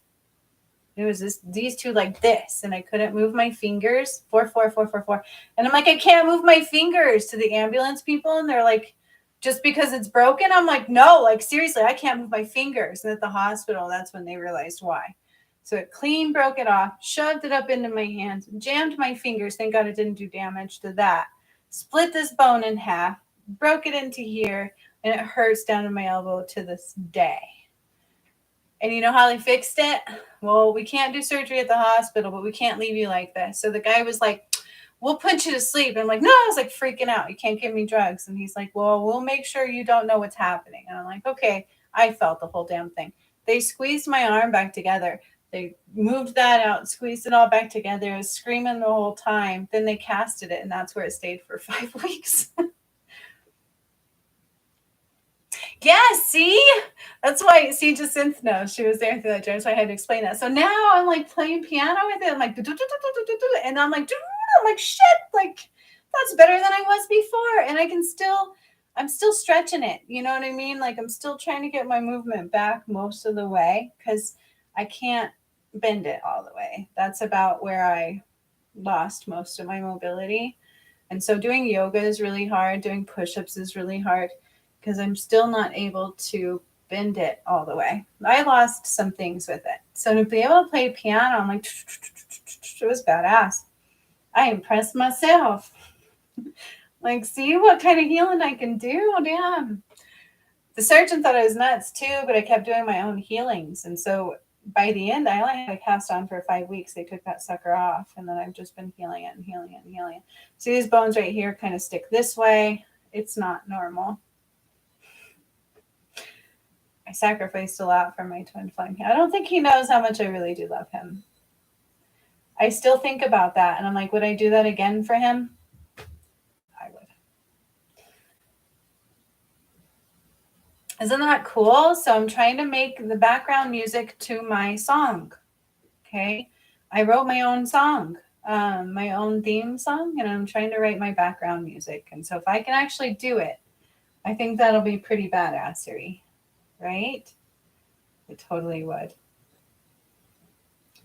[SPEAKER 1] It was these 2 like this, and I couldn't move my fingers. 4, 4, 4, 4, 4. And I'm like, I can't move my fingers to the ambulance people. And they're like, just because it's broken. I'm like, no, like seriously, I can't move my fingers. And at the hospital, that's when they realized why. So it clean broke it off, shoved it up into my hands, jammed my fingers. Thank God it didn't do damage to that. Split this bone in half, broke it into here, and it hurts down to my elbow to this day. And you know how they fixed it? Well, we can't do surgery at the hospital, but we can't leave you like this. So the guy was like, we'll put you to sleep. And I'm like, no, I was like freaking out. You can't give me drugs. And he's like, well, we'll make sure you don't know what's happening. And I'm like, okay. I felt the whole damn thing. They squeezed my arm back together. They moved that out, squeezed it all back together. I was screaming the whole time. Then they casted it, and that's where it stayed for 5 weeks. Yeah, see? That's why, see, Jacinthe knows. She was there through that journey, so I had to explain that. So now I'm like playing piano with it. I'm like, and I'm like, shit, like that's better than I was before. And I'm still stretching it. You know what I mean? Like I'm still trying to get my movement back most of the way because I can't bend it all the way. That's about where I lost most of my mobility. And so doing yoga is really hard. Doing push-ups is really hard because I'm still not able to bend it all the way. I lost some things with it. So to be able to play piano, I'm like, it was badass. I impressed myself. Like, see what kind of healing I can do? Damn. The surgeon thought I was nuts too, but I kept doing my own healings. And so by the end, I only had a cast on for 5 weeks. They took that sucker off. And then I've just been healing it and healing it and healing it. See, these bones right here kind of stick this way. It's not normal. I sacrificed a lot for my twin flame. I don't think he knows how much I really do love him. I still think about that. And I'm like, would I do that again for him? I would. Isn't that cool? So I'm trying to make the background music to my song. Okay. I wrote my own song, my own theme song, and I'm trying to write my background music. And so if I can actually do it, I think that'll be pretty badassery. Right? It totally would.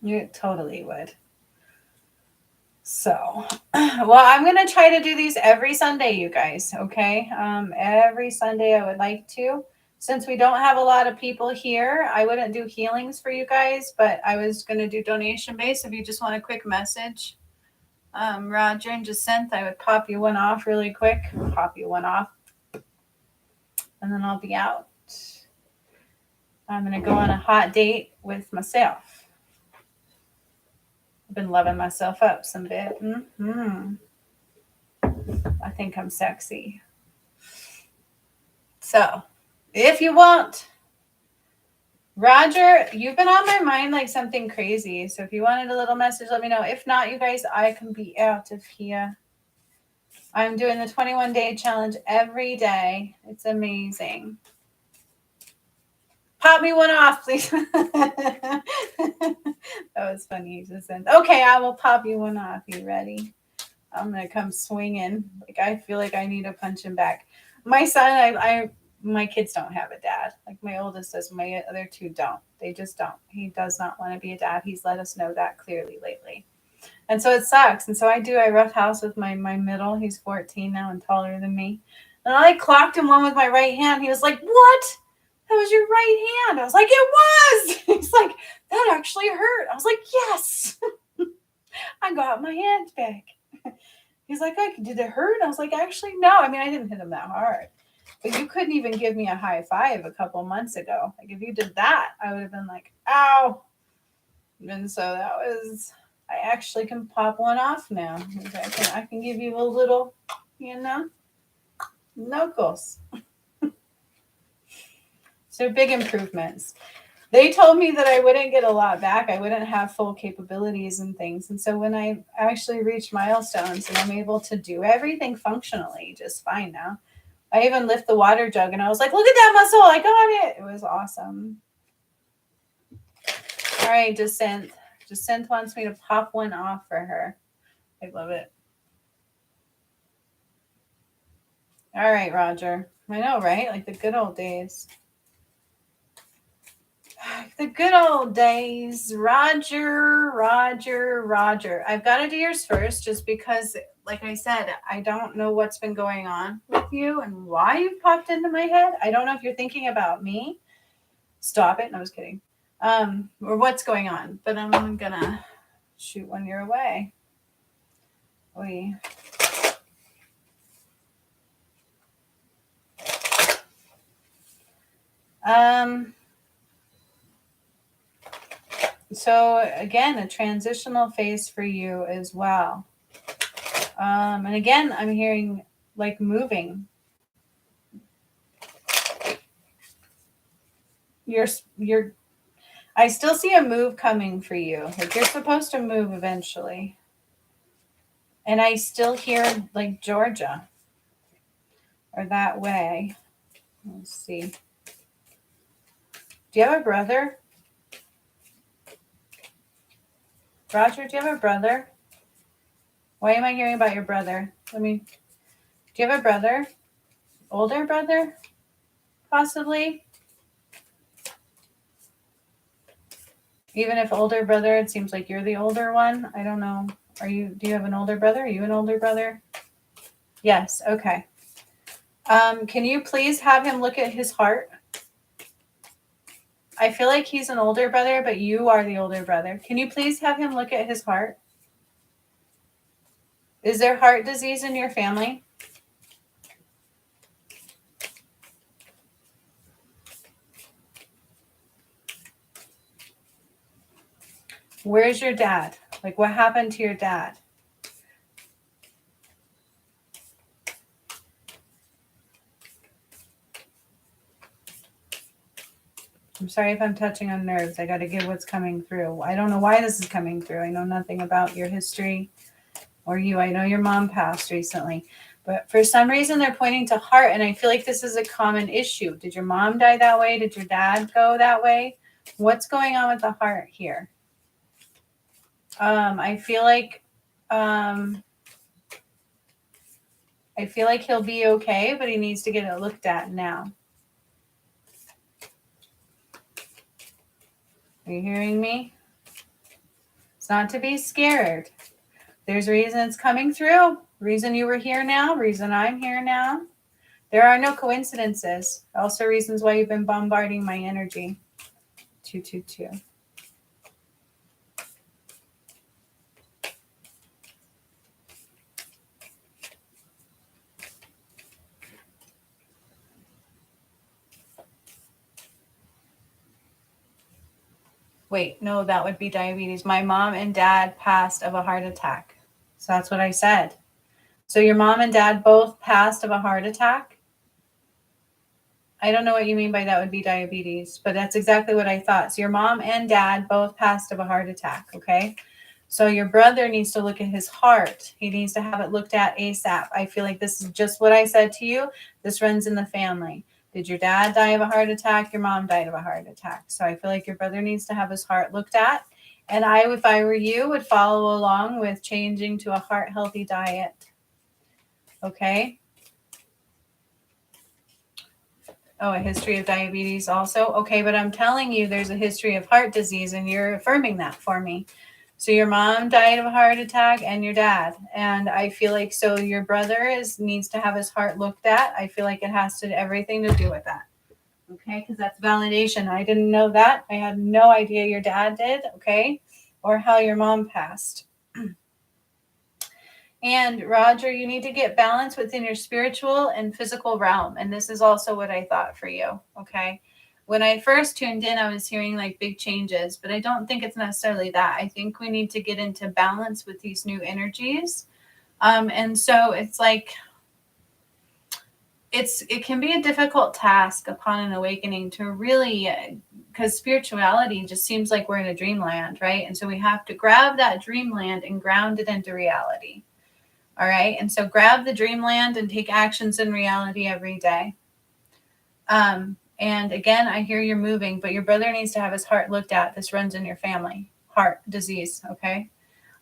[SPEAKER 1] You totally would. So, well, I'm going to try to do these every Sunday, you guys. Okay. Every Sunday I would like to. Since we don't have a lot of people here, I wouldn't do healings for you guys, but I was going to do donation based. If you just want a quick message, Roger and Jacinthe, I would pop you one off really quick. Pop you one off. And then I'll be out. I'm going to go on a hot date with myself. I've been loving myself up some bit. I think I'm sexy. So, if you want, Roger, you've been on my mind like something crazy. So if you wanted a little message, let me know. If not, you guys, I can be out of here. I'm doing the 21-day challenge every day. It's amazing. Pop me one off, please. That was funny. Okay, I will pop you one off. You ready? I'm going to come swinging. Like, I feel like I need to punch him back. My son, my kids don't have a dad. Like my oldest does, my other two don't. They just don't. He does not want to be a dad. He's let us know that clearly lately. And so it sucks. And so I rough house with my middle. He's 14 now and taller than me. And I clocked him one with my right hand. He was like, what? That was your right hand. I was like, it was. He's like, that actually hurt. I was like, yes. I got my hand back. He's like, did it hurt? I was like, actually, no. I mean, I didn't hit him that hard. But you couldn't even give me a high five a couple months ago. Like, if you did that, I would have been like, ow. And so that was, I actually can pop one off now. I can give you a little, knuckles. So big improvements. They told me that I wouldn't get a lot back. I wouldn't have full capabilities and things. And so when I actually reached milestones and I'm able to do everything functionally just fine now. I even lift the water jug and I was like, look at that muscle. I got it. It was awesome. All right, Jacinthe. Jacinthe wants me to pop one off for her. I love it. All right, Roger. I know, right? Like the good old days. The good old days. Roger. I've got to do yours first just because like I said, I don't know what's been going on with you and why you've popped into my head. I don't know if you're thinking about me. Stop it. No, I was kidding. Or what's going on. But I'm gonna shoot one your way. Oy. So again, a transitional phase for you as well. And again, I'm hearing like moving. I still see a move coming for you. Like you're supposed to move eventually. And I still hear like Georgia or that way. Let's see. Do you have a brother? Roger, do you have a brother? Why am I hearing about your brother? Do you have a brother? Older brother? Possibly? Even if older brother, it seems like you're the older one. I don't know. Do you have an older brother? Are you an older brother? Yes. Okay. Can you please have him look at his heart? I feel like he's an older brother, but you are the older brother. Can you please have him look at his heart? Is there heart disease in your family? Where's your dad? Like, what happened to your dad? I'm sorry if I'm touching on nerves. I got to give what's coming through. I don't know why this is coming through. I know nothing about your history or you. I know your mom passed recently. But for some reason, they're pointing to heart, and I feel like this is a common issue. Did your mom die that way? Did your dad go that way? What's going on with the heart here? I feel like he'll be okay, but he needs to get it looked at now. Are you hearing me? It's not to be scared. There's a reason it's coming through. Reason you were here now. Reason I'm here now. There are no coincidences. Also reasons why you've been bombarding my energy. 222. Wait, no, that would be diabetes. My mom and dad passed of a heart attack. So that's what I said. So your mom and dad both passed of a heart attack? I don't know what you mean by that would be diabetes, but that's exactly what I thought. So your mom and dad both passed of a heart attack, okay? So your brother needs to look at his heart. He needs to have it looked at ASAP. I feel like this is just what I said to you. This runs in the family. Did your dad die of a heart attack? Your mom died of a heart attack. So I feel like your brother needs to have his heart looked at. And I, if I were you, would follow along with changing to a heart-healthy diet. Okay? Oh, a history of diabetes also? Okay, but I'm telling you there's a history of heart disease, and you're affirming that for me. So your mom died of a heart attack and your dad. And I feel like so your brother needs to have his heart looked at. I feel like it has to everything to do with that. Okay, because that's validation. I didn't know that. I had no idea your dad did, okay? Or how your mom passed. And Roger, you need to get balance within your spiritual and physical realm. And this is also what I thought for you, okay? When I first tuned in, I was hearing like big changes, but I don't think it's necessarily that. I think we need to get into balance with these new energies. And so it's like, it can be a difficult task upon an awakening to really, because spirituality just seems like we're in a dreamland, right? And so we have to grab that dreamland and ground it into reality. All right. And so grab the dreamland and take actions in reality every day. And again, I hear you're moving, but your brother needs to have his heart looked at. This runs in your family. Heart disease. Okay.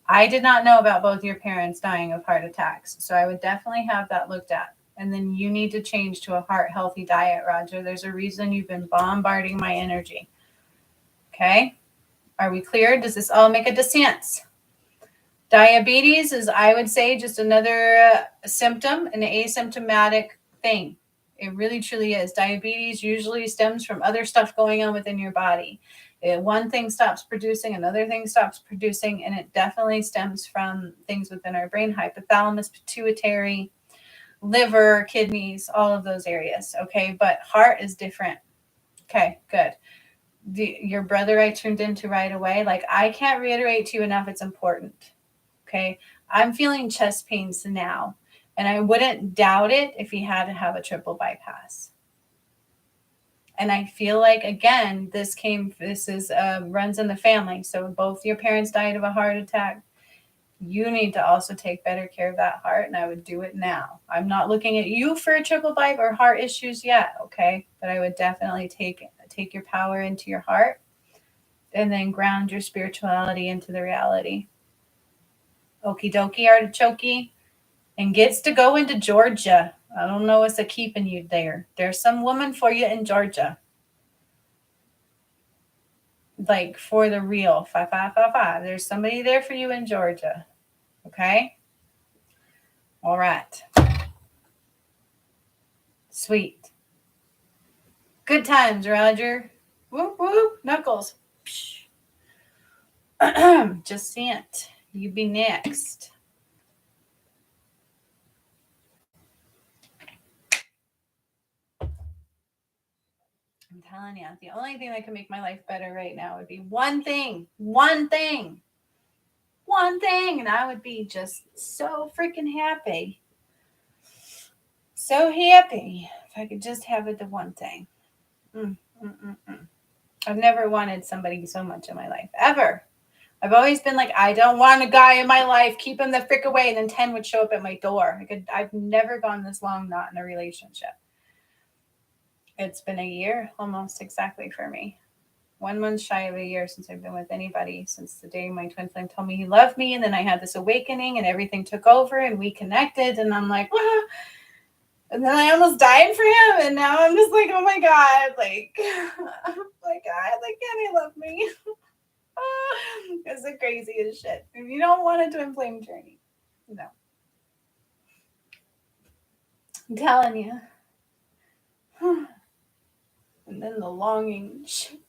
[SPEAKER 1] I did not know about both your parents dying of heart attacks. So I would definitely have that looked at. And then you need to change to a heart healthy diet, Roger. There's a reason you've been bombarding my energy. Okay. Are we clear? Does this all make a sense? Diabetes is, I would say, just another symptom, an asymptomatic thing. It really truly is. Diabetes usually stems from other stuff going on within your body. One thing stops producing, another thing stops producing, and it definitely stems from things within our brain, hypothalamus, pituitary, liver, kidneys, all of those areas. Okay, but heart is different. Okay, good. Your brother I tuned into right away. Like, I can't reiterate to you enough, it's important. Okay, I'm feeling chest pains now, and I wouldn't doubt it if he had to have a triple bypass. And I feel like, again, this is runs in the family. So both your parents died of a heart attack. You need to also take better care of that heart, and I would do it now. I'm not looking at you for a triple bypass or heart issues yet, okay? But I would definitely take your power into your heart, and then ground your spirituality into the reality. Okie dokie, artichoke, and gets to go into Georgia. I don't know what's keeping you there. There's some woman for you in Georgia. Like, for the real. 5555. There's somebody there for you in Georgia. Okay? All right. Sweet. Good times, Roger. Whoop, whoop. Knuckles. Just sent. You be next. I'm telling you, the only thing that can make my life better right now would be one thing, and I would be just so freaking happy. So happy if I could just have it the one thing. I've never wanted somebody so much in my life, ever. I've always been like, I don't want a guy in my life. Keep him the frick away. And then 10 would show up at my door. I've never gone this long not in a relationship. It's been a year, almost exactly, for me. 1 month shy of a year since I've been with anybody, since the day my twin flame told me he loved me. And then I had this awakening and everything took over and we connected. And I'm like, ah. And then I almost died for him. And now I'm just like, oh my God, like, oh my God, like, can he love me? It's the craziest shit. If you don't want a twin flame journey, no. I'm telling you. And then the longing shit.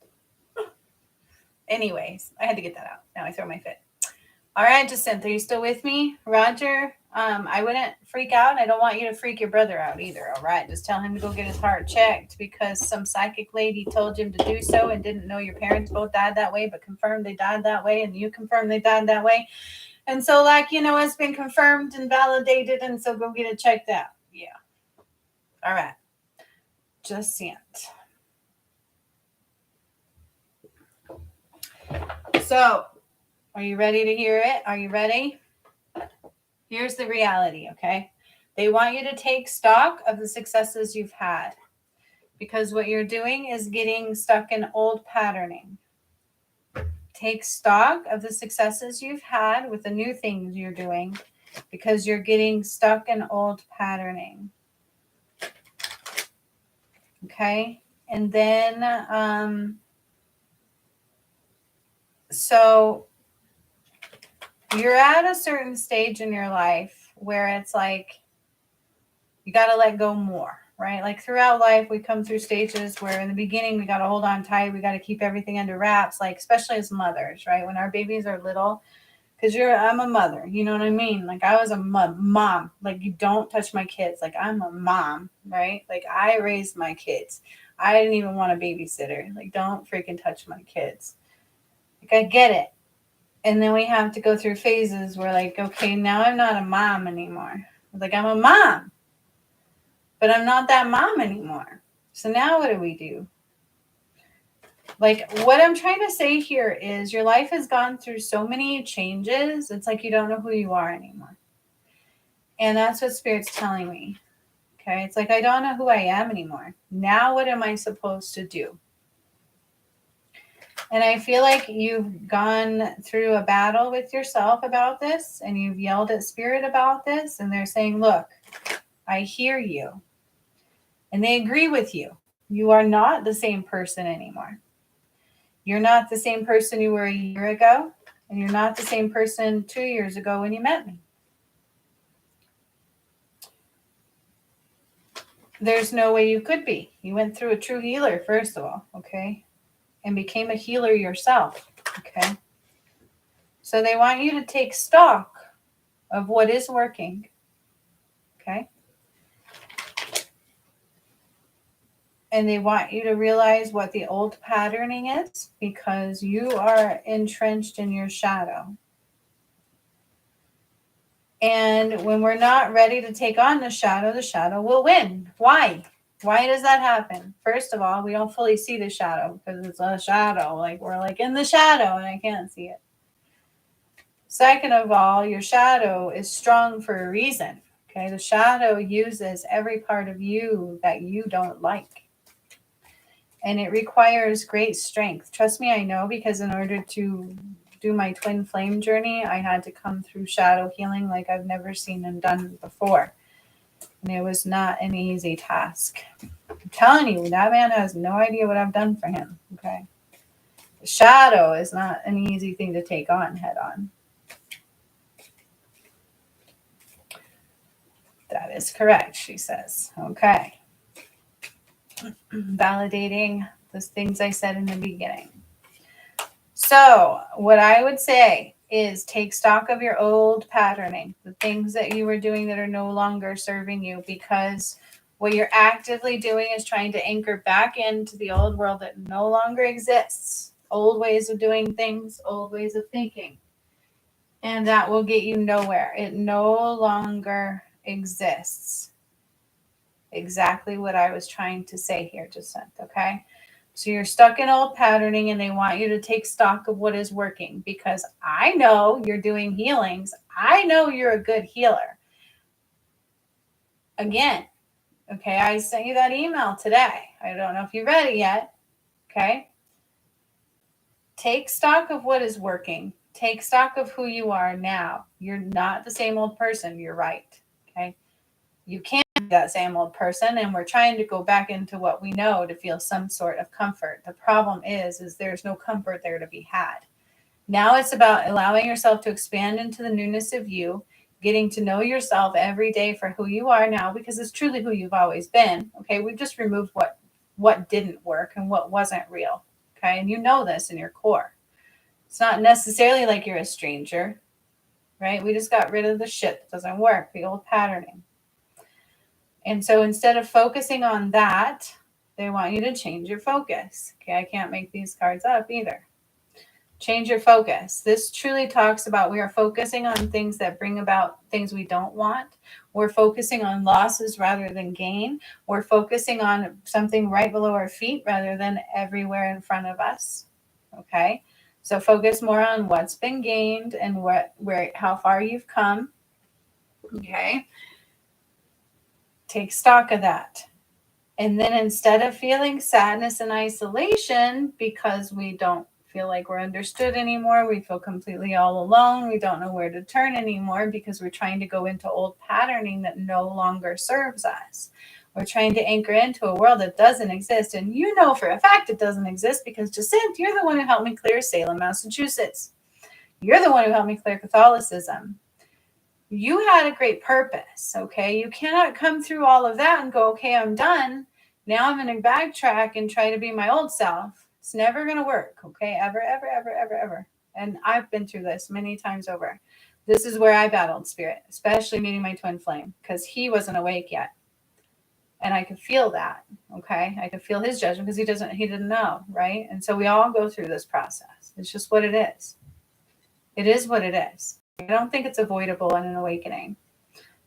[SPEAKER 1] Anyways, I had to get that out. Now I throw my fit. All right, Jacinta, are you still with me? Roger, I wouldn't freak out. I don't want you to freak your brother out either, all right? Just tell him to go get his heart checked because some psychic lady told him to do so and didn't know your parents both died that way, but confirmed they died that way, and you confirmed they died that way. And so, like, it's been confirmed and validated, and so go get it checked out. Yeah. All right. Just sent. So, are you ready to hear it? Are you ready? Here's the reality, okay? They want you to take stock of the successes you've had because what you're doing is getting stuck in old patterning. Take stock of the successes you've had with the new things you're doing because you're getting stuck in old patterning. Okay? And then, so you're at a certain stage in your life where it's like you got to let go more, right? Like throughout life, we come through stages where in the beginning, we got to hold on tight. We got to keep everything under wraps, like especially as mothers, right? When our babies are little, because I'm a mother, you know what I mean? Like I was a mom, like you don't touch my kids. Like I'm a mom, right? Like I raised my kids. I didn't even want a babysitter. Like don't freaking touch my kids. Like I get it. And then we have to go through phases where like, okay, now I'm not a mom anymore. Like I'm a mom, but I'm not that mom anymore. So now what do we do? Like what I'm trying to say here is your life has gone through so many changes. It's like you don't know who you are anymore. And that's what Spirit's telling me. Okay. It's like, I don't know who I am anymore. Now what am I supposed to do? And I feel like you've gone through a battle with yourself about this and you've yelled at Spirit about this. And they're saying, look, I hear you. And they agree with you. You are not the same person anymore. You're not the same person you were a year ago. And you're not the same person 2 years ago when you met me. There's no way you could be. You went through a true healer, first of all, okay? And became a healer yourself, okay? So they want you to take stock of what is working, okay? And they want you to realize what the old patterning is, because you are entrenched in your shadow. And when we're not ready to take on the shadow will win. Why? Why does that happen? First of all, we don't fully see the shadow because it's a shadow. Like, we're like in the shadow and I can't see it. Second of all, your shadow is strong for a reason. Okay, the shadow uses every part of you that you don't like. And it requires great strength. Trust me, I know, because in order to do my twin flame journey, I had to come through shadow healing like I've never seen and done before. And it was not an easy task. I'm telling you, that man has no idea what I've done for him. Okay. The shadow is not an easy thing to take on head on. That is correct, she says. Okay. Validating those things I said in the beginning. So what I would say is take stock of your old patterning, the things that you were doing that are no longer serving you, because what you're actively doing is trying to anchor back into the old world that no longer exists. Old ways of doing things, old ways of thinking. And that will get you nowhere. It no longer exists. Exactly what I was trying to say here, Jacinth, okay? So you're stuck in old patterning and they want you to take stock of what is working, because I know you're doing healings. I know you're a good healer. Again, okay, I sent you that email today. I don't know if you read it yet, okay? Take stock of what is working. Take stock of who you are now. You're not the same old person. You're right, okay? You can't be that same old person, and we're trying to go back into what we know to feel some sort of comfort. The problem is there's no comfort there to be had. Now it's about allowing yourself to expand into the newness of you, getting to know yourself every day for who you are now, because it's truly who you've always been. Okay, we've just removed what didn't work and what wasn't real. Okay, and you know this in your core. It's not necessarily like you're a stranger, right? We just got rid of the shit that doesn't work, the old patterning. And so instead of focusing on that, they want you to change your focus. Okay, I can't make these cards up either. Change your focus. This truly talks about we are focusing on things that bring about things we don't want. We're focusing on losses rather than gain. We're focusing on something right below our feet rather than everywhere in front of us. Okay, so focus more on what's been gained and how far you've come. Okay, take stock of that. And then instead of feeling sadness and isolation because we don't feel like we're understood anymore, we feel completely all alone, we don't know where to turn anymore because we're trying to go into old patterning that no longer serves us. We're trying to anchor into a world that doesn't exist. And you know for a fact it doesn't exist because, Jacinth, you're the one who helped me clear Salem, Massachusetts. You're the one who helped me clear Catholicism. You had a great purpose, okay? You cannot come through all of that and go, okay, I'm done. Now I'm going to backtrack and try to be my old self. It's never going to work, okay? Ever, ever, ever, ever, ever. And I've been through this many times over. This is where I battled spirit, especially meeting my twin flame, because he wasn't awake yet. And I could feel that, okay? I could feel his judgment because he didn't know, right? And so we all go through this process. It's just what it is. It is what it is. I don't think it's avoidable in an awakening,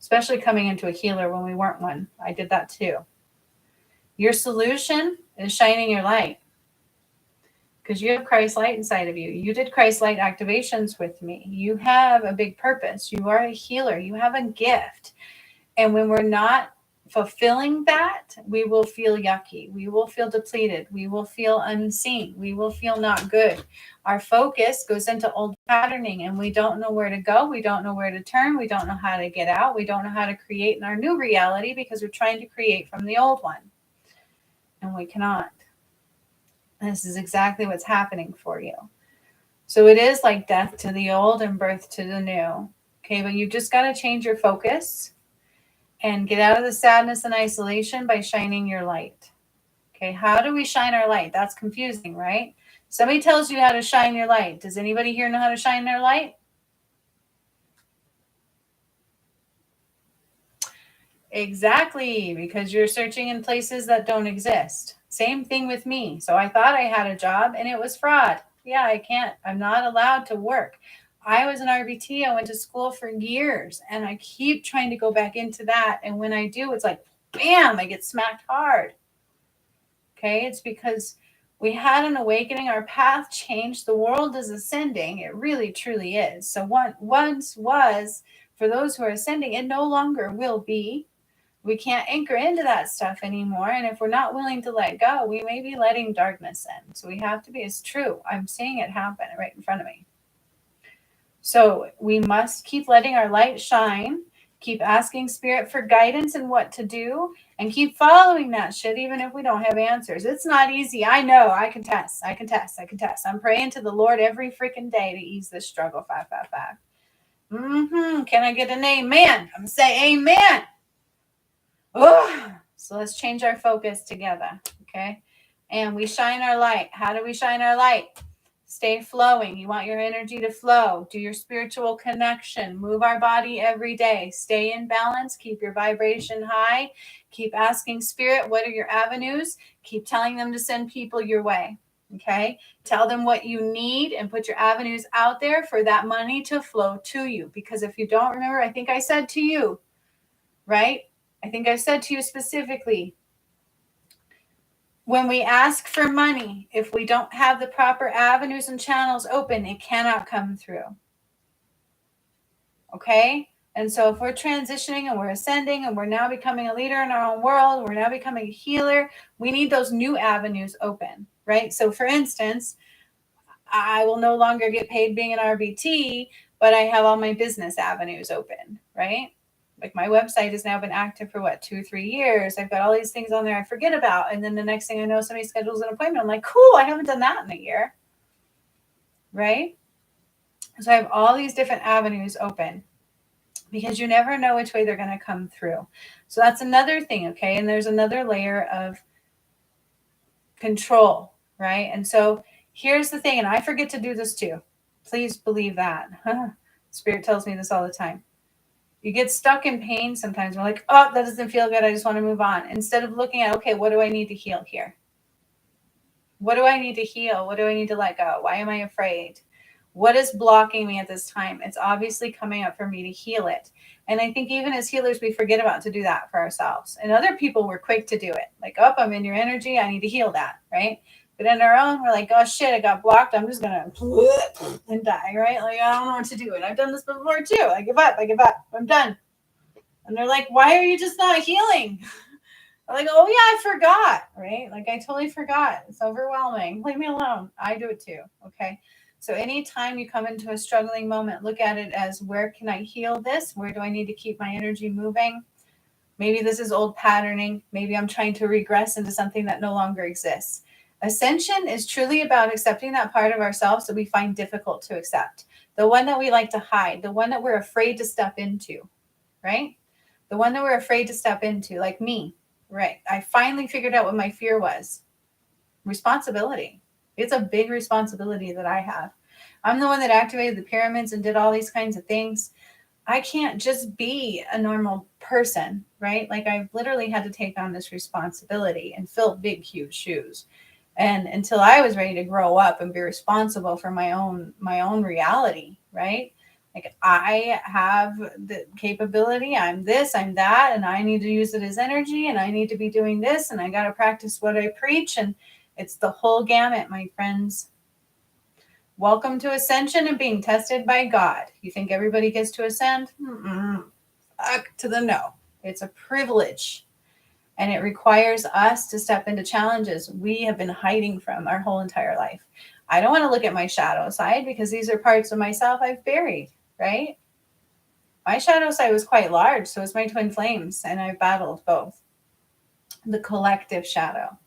[SPEAKER 1] especially coming into a healer when we weren't one. I did that too. Your solution is shining your light because you have Christ light inside of you. You did Christ light activations with me. You have a big purpose. You are a healer. You have a gift. And when we're not fulfilling that, we will feel yucky. We will feel depleted. We will feel unseen. We will feel not good. Our focus goes into old patterning and we don't know where to go. We don't know where to turn. We don't know how to get out. We don't know how to create in our new reality because we're trying to create from the old one. And we cannot. And this is exactly what's happening for you. So it is like death to the old and birth to the new. Okay, but you've just got to change your focus and get out of the sadness and isolation by shining your light. Okay, how do we shine our light? That's confusing, right? Somebody tells you how to shine your light. Does anybody here know how to shine their light? Exactly, because you're searching in places that don't exist. Same thing with me. So I thought I had a job and it was fraud. Yeah, I can't. I'm not allowed to work. I was an RBT. I went to school for years and I keep trying to go back into that. And when I do, it's like, bam, I get smacked hard. Okay, it's because we had an awakening. Our path changed. The world is ascending. It really, truly is. So what once was, for those who are ascending, it no longer will be. We can't anchor into that stuff anymore. And if we're not willing to let go, we may be letting darkness in. So we have to be, it's true. I'm seeing it happen right in front of me. So we must keep letting our light shine, keep asking spirit for guidance and what to do, and keep following that shit even if we don't have answers. It's not easy. I know. I can test. I'm praying to the Lord every freaking day to ease this struggle. 555. Can I get an amen? I'm going to say amen. Oh, so let's change our focus together, okay? And we shine our light. How do we shine our light? Stay flowing. You want your energy to flow. Do your spiritual connection. Move our body every day. Stay in balance. Keep your vibration high. Keep asking spirit, what are your avenues? Keep telling them to send people your way, okay? Tell them what you need and put your avenues out there for that money to flow to you. Because if you don't remember, I think I said to you, right? I think I said to you specifically, when we ask for money, if we don't have the proper avenues and channels open, it cannot come through. Okay? And so if we're transitioning and we're ascending and we're now becoming a leader in our own world, we're now becoming a healer, we need those new avenues open, right? So for instance, I will no longer get paid being an RBT, but I have all my business avenues open, right? Like my website has now been active for 2 or 3 years. I've got all these things on there I forget about. And then the next thing I know, somebody schedules an appointment. I'm like, cool, I haven't done that in a year. Right? So I have all these different avenues open because you never know which way they're going to come through. So that's another thing. Okay. And there's another layer of control. Right. And so here's the thing. And I forget to do this too. Please believe that. Spirit tells me this all the time. You get stuck in pain sometimes. We're like, oh, that doesn't feel good. I just want to move on. Instead of looking at, okay, what do I need to heal here? What do I need to heal? What do I need to let go? Why am I afraid? What is blocking me at this time? It's obviously coming up for me to heal it. And I think even as healers, we forget about to do that for ourselves. And other people were quick to do it. Like, oh, I'm in your energy. I need to heal that, right? But in our own, we're like, oh, shit, I got blocked. I'm just going to and die, right? Like, I don't know what to do. And I've done this before, too. I give up. I'm done. And they're like, why are you just not healing? I'm like, oh, yeah, I forgot, right? Like, I totally forgot. It's overwhelming. Leave me alone. I do it, too, okay? So anytime you come into a struggling moment, look at it as, where can I heal this? Where do I need to keep my energy moving? Maybe this is old patterning. Maybe I'm trying to regress into something that no longer exists. Ascension is truly about accepting that part of ourselves that we find difficult to accept, the one that we like to hide, the one that we're afraid to step into, right? The one that we're afraid to step into, like me, right? I finally figured out what my fear was. Responsibility. It's a big responsibility that I have. I'm the one that activated the pyramids and did all these kinds of things. I can't just be a normal person, right? Like, I've literally had to take on this responsibility and fill big, huge shoes. And until I was ready to grow up and be responsible for my own reality, right? Like, I have the capability, I'm this, I'm that, and I need to use it as energy, and I need to be doing this, and I got to practice what I preach. And it's the whole gamut, my friends. Welcome to ascension and being tested by God. You think everybody gets to ascend? Fuck to the no. It's a privilege. And it requires us to step into challenges we have been hiding from our whole entire life. I don't want to look at my shadow side because these are parts of myself I've buried, right? My shadow side was quite large, so was my twin flames, and I've battled both. The collective shadow.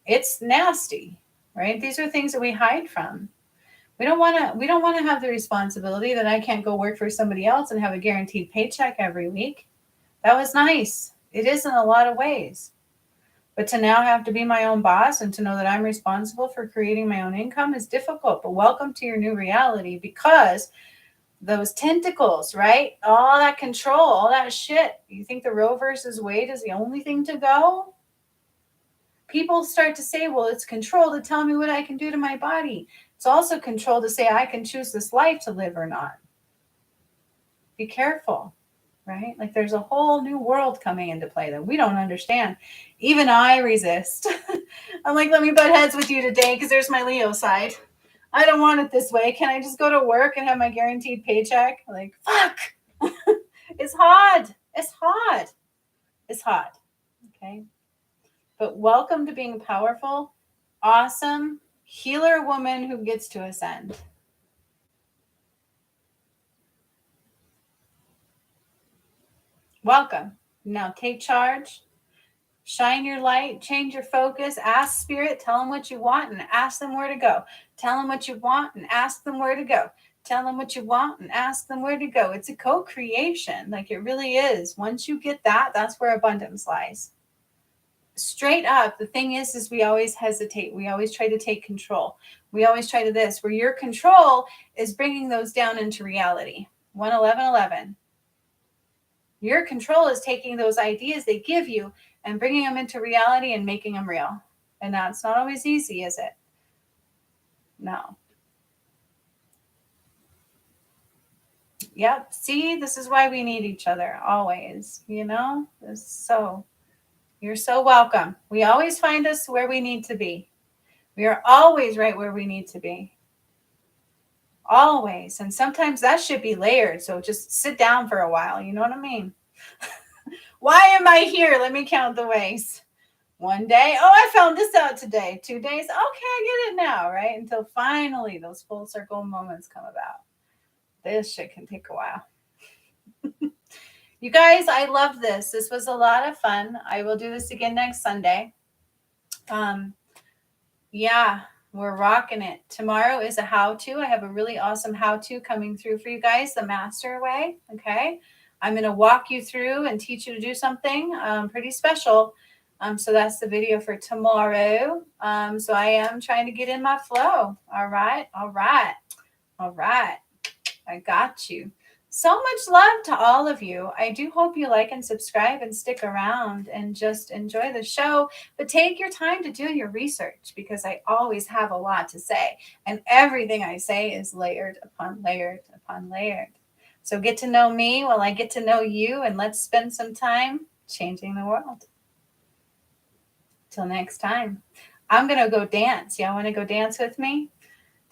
[SPEAKER 1] It's nasty, right? These are things that we hide from. We don't want to have the responsibility that I can't go work for somebody else and have a guaranteed paycheck every week. That was nice. It is in a lot of ways. But to now have to be my own boss and to know that I'm responsible for creating my own income is difficult. But welcome to your new reality, because those tentacles, right? All that control, all that shit. You think the Roe versus Wade is the only thing to go? People start to say, well, it's control to tell me what I can do to my body. It's also control to say I can choose this life to live or not. Be careful, right? Like there's a whole new world coming into play that we don't understand. Even I resist. I'm like, let me butt heads with you today because there's my Leo side. I don't want it this way. Can I just go to work and have my guaranteed paycheck? Like, fuck. It's hard. It's hard. It's hard. Okay. But welcome to being a powerful, awesome healer woman who gets to ascend. Welcome. Now take charge. Shine your light, change your focus, ask spirit, tell them what you want and ask them where to go. Tell them what you want and ask them where to go. Tell them what you want and ask them where to go. It's a co-creation, like it really is. Once you get that, that's where abundance lies. Straight up, the thing is we always hesitate. We always try to take control. We always try to this, where your control is bringing those down into reality. 11111. Your control is taking those ideas they give you and bringing them into reality and making them real. And that's not always easy, is it? No. Yep. See, this is why we need each other always, you know? You're so welcome. We always find us where we need to be. We are always right where we need to be. Always. And sometimes that should be layered. So just sit down for a while. You know what I mean? Why am I here? Let me count the ways. One day, oh, I found this out today. 2 days, okay, I get it now, right? Until finally those full circle moments come about. This shit can take a while. You guys, I love this. This was a lot of fun. I will do this again next Sunday. Yeah, we're rocking it. Tomorrow is a how-to. I have a really awesome how-to coming through for you guys, the master way, okay? I'm going to walk you through and teach you to do something pretty special. So that's the video for tomorrow. So I am trying to get in my flow. All right. I got you. So much love to all of you. I do hope you like and subscribe and stick around and just enjoy the show. But take your time to do your research, because I always have a lot to say. And everything I say is layered upon layered upon layered. So get to know me while I get to know you, and let's spend some time changing the world. Till next time. I'm going to go dance. Y'all want to go dance with me?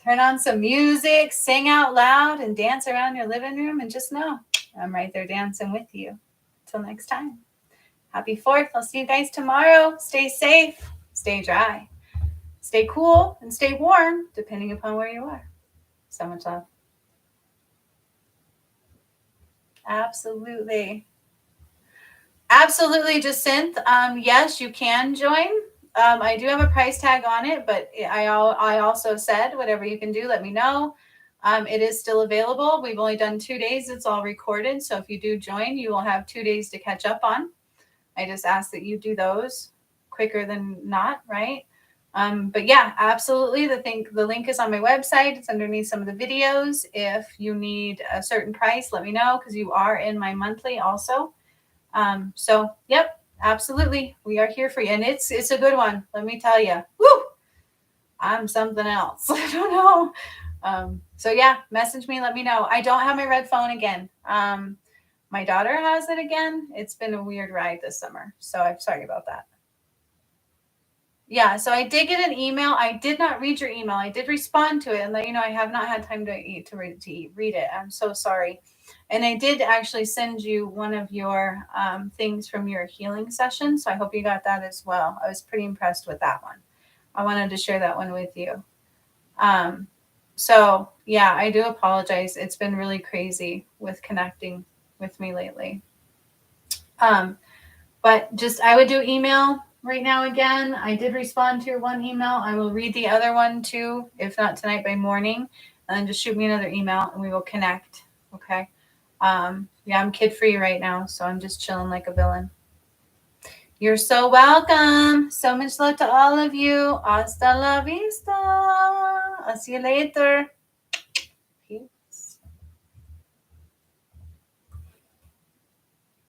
[SPEAKER 1] Turn on some music, sing out loud, and dance around your living room, and just know I'm right there dancing with you. Till next time. Happy 4th. I'll see you guys tomorrow. Stay safe. Stay dry. Stay cool and stay warm, depending upon where you are. So much love. Absolutely. Absolutely, Jacinth. Yes, you can join. I do have a price tag on it, but I also said whatever you can do, let me know. It is still available. We've only done 2 days. It's all recorded. So if you do join, you will have 2 days to catch up on. I just ask that you do those quicker than not, right? But yeah, absolutely. The link is on my website. It's underneath some of the videos. If you need a certain price, let me know, because you are in my monthly also. So yep. Absolutely. We are here for you. And it's a good one. Let me tell you. Woo! I'm something else. I don't know. So yeah, message me. Let me know. I don't have my red phone again. My daughter has it again. It's been a weird ride this summer. So I'm sorry about that. Yeah, so I did get an email. I did not read your email. I did respond to it and let you know I have not had time to read it. I'm so sorry. And I did actually send you one of your things from your healing session. So I hope you got that as well. I was pretty impressed with that one. I wanted to share that one with you. So yeah, I do apologize. It's been really crazy with connecting with me lately. But just, I would do email right now again. I did respond to your one email. I will read the other one too, if not tonight, by morning. and just shoot me another email and we will connect. Okay. Yeah, I'm kid free right now, so I'm just chilling like a villain. You're so welcome. So much love to all of you. Hasta la vista. I'll see you later.